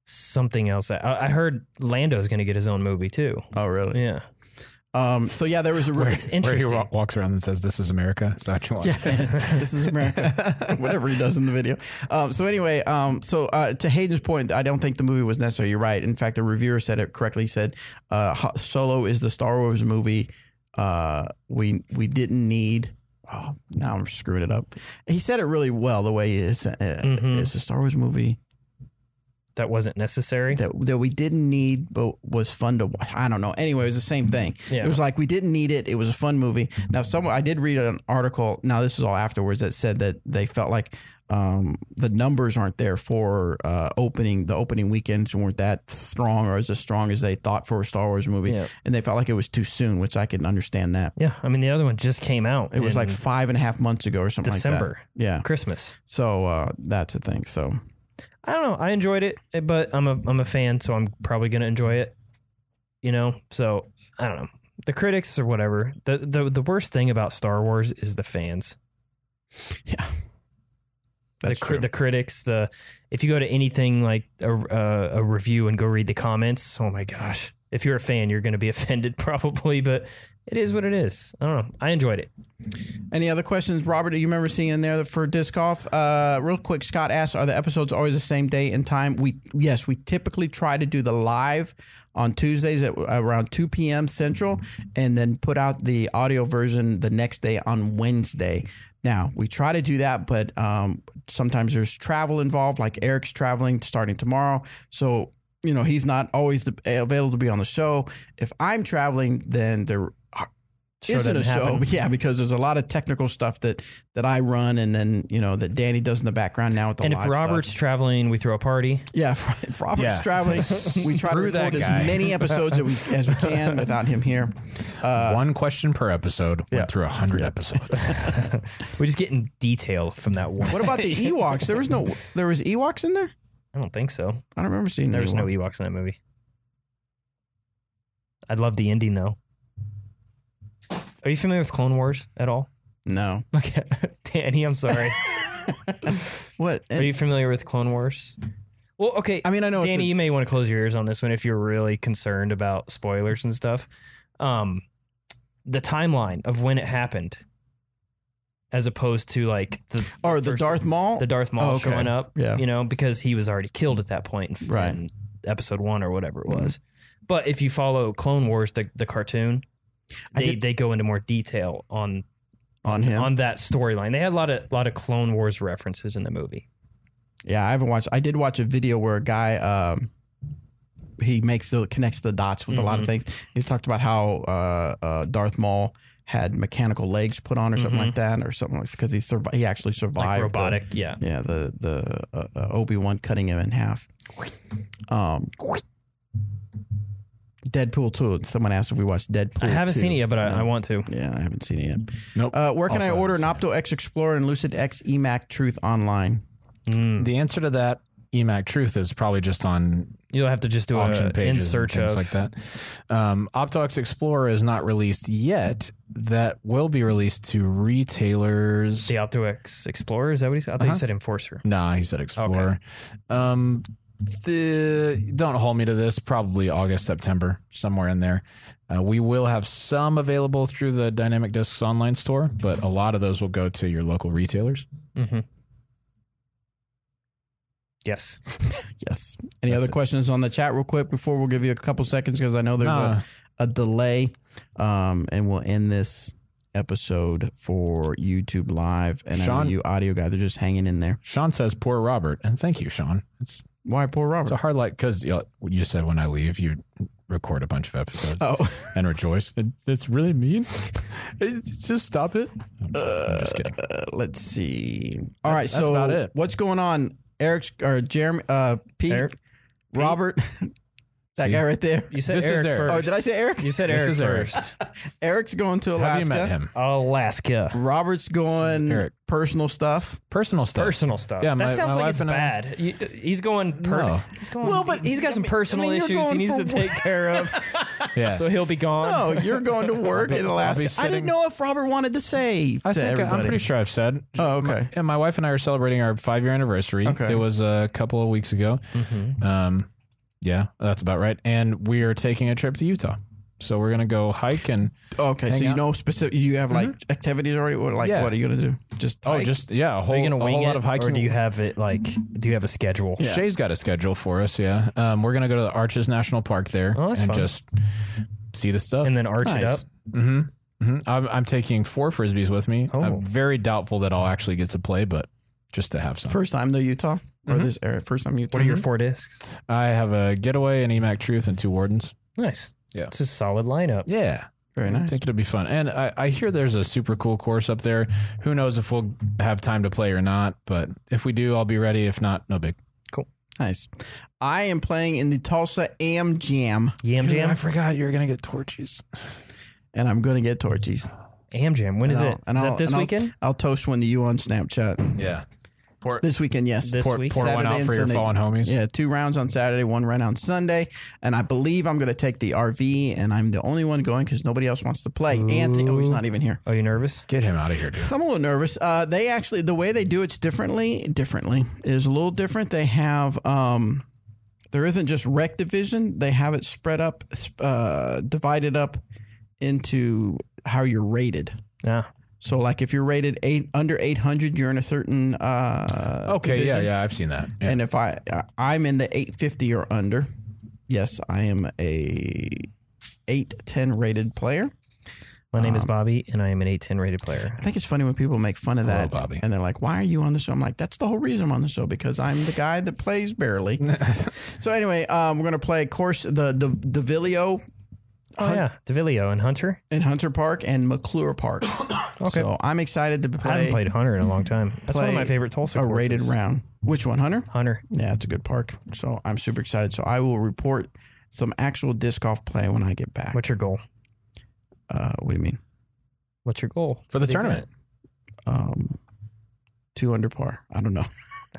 something else. I heard Lando's going to get his own movie too. Oh, really? Yeah. So yeah, there was a it's interesting. Where he walks around and says, "This is America." Is that what you want? Yeah, this is America. Whatever he does in the video. So anyway, to Hayden's point, I don't think the movie was necessary. You're right. In fact, the reviewer said it correctly. He said, "Solo is the Star Wars movie we didn't need." Oh, now I'm screwing it up. He said it really well the way he is. It's a Star Wars movie that wasn't necessary, that we didn't need, but was fun to watch. I don't know. Anyway, it was the same thing. Yeah. It was like we didn't need it. It was a fun movie. Now, I did read an article. Now, this is all afterwards that said that they felt like the numbers aren't there for the opening weekends weren't that strong or as strong as they thought for a Star Wars movie, and they felt like it was too soon, which I can understand that. Yeah, I mean the other one just came out. It was like 5.5 months ago or something December. like that. Yeah, Christmas. So that's a thing. So. I don't know. I enjoyed it, but I'm a fan, so I'm probably gonna enjoy it. You know, so I don't know. The critics or whatever. The worst thing about Star Wars is the fans. Yeah, that's true. The critics. If you go to anything like a review and go read the comments, oh my gosh! If you're a fan, you're gonna be offended probably, but it is what it is. I don't know. I enjoyed it. Any other questions, Robert? Do you remember seeing in there for disc golf? Real quick, Scott asks, "Are the episodes always the same day and time?" Yes, we typically try to do the live on Tuesdays at around 2 p.m. Central, and then put out the audio version the next day on Wednesday. Now, we try to do that, but sometimes there's travel involved, like Eric's traveling starting tomorrow. So, he's not always available to be on the show. If I'm traveling, then there isn't a show. Yeah, because there's a lot of technical stuff that I run, and then, that Danny does in the background now with the live stuff. And if Robert's traveling, we throw a party. Yeah, if Robert's traveling, we try to record as many episodes as we can without him here. One question per episode. Went through 100 episodes. We just get in detail from that one. What about the Ewoks? There was Ewoks in there? I don't think so. I don't remember seeing there was no Ewoks in that movie. I'd love the ending though. Are you familiar with Clone Wars at all? No. Okay, Danny, I'm sorry. What? Are you familiar with Clone Wars? Well, okay. I mean, I know, Danny, you may want to close your ears on this one if you're really concerned about spoilers and stuff. The timeline of when it happened, as opposed to like the Darth Maul, showing up, because he was already killed at that point in episode 1 or whatever it was. But if you follow Clone Wars, the cartoon, they go into more detail on him, on that storyline. They had a lot of Clone Wars references in the movie. Yeah, I haven't watched. I did watch a video where a guy he connects the dots with a lot of things. He talked about how Darth Maul had mechanical legs put on or something like that, or something like, because he actually survived like robotic. The Obi-Wan cutting him in half. Deadpool 2. Someone asked if we watched Deadpool 2. I haven't seen it yet, but I want to. Yeah, I haven't seen it yet. Nope. Where can I order an Opto X Explorer and Lucid X EMAC Truth online? The answer to that, EMAC Truth, is probably just on. You'll have to just do auction pages in search and things of like that. OptoX Explorer is not released yet. That will be released to retailers. The OptoX Explorer, is that what he said? I thought he said Enforcer. No, he said Explorer. Okay. Don't hold me to this. Probably August, September, somewhere in there. We will have some available through the Dynamic Discs online store, but a lot of those will go to your local retailers. Mm-hmm. Yes. Yes. Any other questions on the chat real quick before we'll give you a couple seconds, because I know there's a delay, and we'll end this episode for YouTube Live. And Sean, you audio guys are just hanging in there. Sean says, poor Robert. And thank you, Sean. Why poor Robert? It's a hard because you said when I leave, you record a bunch of episodes and rejoice. It's really mean. Just stop it. I'm just kidding. Let's see. All right. That's about it. What's going on? Eric's or Jeremy, Pete, Robert, that guy right there. You said Eric first. Oh, did I say Eric? You said Eric first. Eric's going to Alaska. Have you met him? Alaska. Robert's going personal stuff. Personal stuff. Yeah, that sounds like it's bad. He's going. He's going. Well, but he's got some personal issues he needs to take care of. Yeah. So he'll be gone. No, you're going to work in Alaska. I didn't know if Robert wanted to say to everybody. I'm pretty sure I've said. Oh, okay. My wife and I are celebrating our 5-year anniversary. Okay. It was a couple of weeks ago. Mm-hmm. Yeah, that's about right. And we are taking a trip to Utah. So we're gonna go hike and okay. So you know specific. You have like activities already. What are you gonna do? Just hike? A whole lot of hiking. Or do you have it do you have a schedule? Yeah. Shay's got a schedule for us. Yeah, we're gonna go to the Arches National Park there and fun. Just see the stuff and then arch it up. I'm taking 4 frisbees with me. I'm very doubtful that I'll actually get to play, but just to have some. First time to Utah. Or this first time Utah. What are your 4 discs? I have a Getaway, an EMAC Truth, and 2 Wardens. Nice. Yeah. It's a solid lineup. Yeah. Very nice. I think it'll be fun. And I hear there's a super cool course up there. Who knows if we'll have time to play or not, but if we do, I'll be ready. If not, no big. Cool. Nice. I am playing in the Tulsa AM Jam. Jam? I forgot you were going to get Torchies. And I'm going to get Torchies. AM Jam. When is it? Is that this weekend? I'll toast one to you on Snapchat. Yeah. This weekend, yes. Pour one out for your fallen homies. Yeah, 2 rounds on Saturday, 1 round on Sunday. And I believe I'm going to take the RV, and I'm the only one going because nobody else wants to play. Anthony, he's not even here. Are you nervous? Get him out of here, dude. I'm a little nervous. They actually, the way they do it's differently is a little different. They have, there isn't just rec division. They have it spread up, divided up into how you're rated. Yeah. So, like, if you're rated under 800, you're in a certain division. Yeah, I've seen that. Yeah. And if I'm in the 850 or under, yes, I am a 810 rated player. My name is Bobby, and I am an 810 rated player. I think it's funny when people make fun of that, Bobby. And they're like, "Why are you on the show?" I'm like, "That's the whole reason I'm on the show, because I'm the guy that plays barely." So anyway, we're gonna play, of course, the DeVillio. DeVillio and Hunter? In Hunter Park and McClure Park. Okay. So I'm excited to play. I haven't played Hunter in a long time. That's one of my favorite Tulsa courses. A rated round. Which one, Hunter? Hunter. Yeah, it's a good park. So I'm super excited. So I will report some actual disc golf play when I get back. What's your goal? What do you mean? What's your goal? For the tournament? 2 under par. I don't know.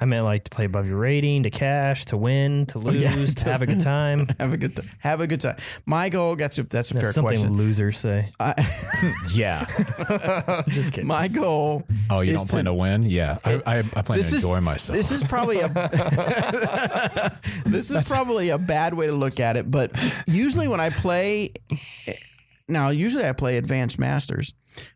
I meant like to play above your rating, to cash, to win, to lose, to have a good time. Have a good time. Have a good time. My goal. That's a fair something question. Losers say. Yeah. Just kidding. My goal. Oh, you don't plan to win? Yeah. I plan to enjoy myself. This is probably a bad way to look at it, but usually when I play, usually I play Advanced Masters,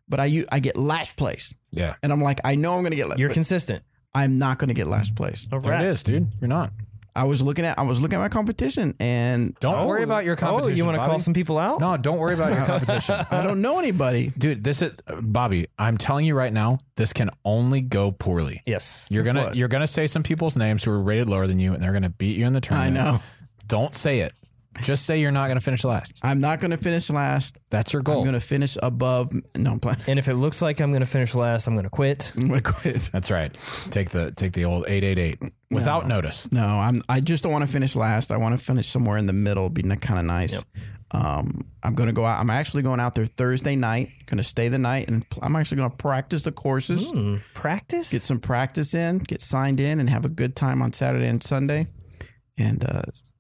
but I get last place. Yeah. And I'm like, I know I'm going to get last. You're consistent. I'm not going to get last place. All There right. it is, dude. You're not. I was looking at my competition, and Don't worry about your competition. Oh, you want to call some people out? No, don't worry about your competition. I don't know anybody. Dude, this is Bobby, I'm telling you right now, this can only go poorly. Yes. You're gonna say some people's names who are rated lower than you, and they're gonna beat you in the I tournament. know. Don't say it. Just say you're not gonna finish last. I'm not going to finish last. That's your goal. I'm going to finish above. No, I'm playing. And if it looks like I'm going to finish last, I'm going to quit. I'm going to quit. That's right. Take the old 888 without notice. No, I just don't want to finish last. I want to finish somewhere in the middle. Be kind of nice. Yep. I'm going to go out. I'm actually going out there Thursday night. Going to stay the night, and I'm actually going to practice the courses. Practice? Get some practice in. Get signed in, and have a good time on Saturday and Sunday. And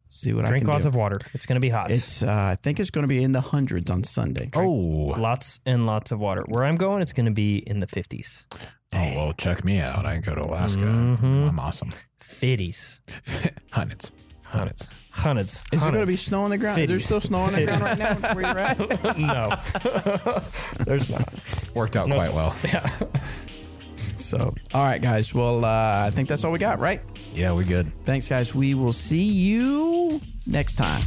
see what I can do. Drink lots of water. It's going to be hot. It's I think it's going to be in the hundreds on Sunday. Lots and lots of water. Where I'm going, it's going to be in the 50s. Oh, well, check me out. I can go to Alaska. Mm-hmm. I'm awesome. 50s. Hundreds. Hundreds. Is there going to be snow on the ground? Is there still snow on the ground right now where you're at? No. There's not. Worked out quite well. Yeah. So, all right, guys. Well, I think that's all we got, right? Yeah, we good. Thanks, guys. We will see you next time.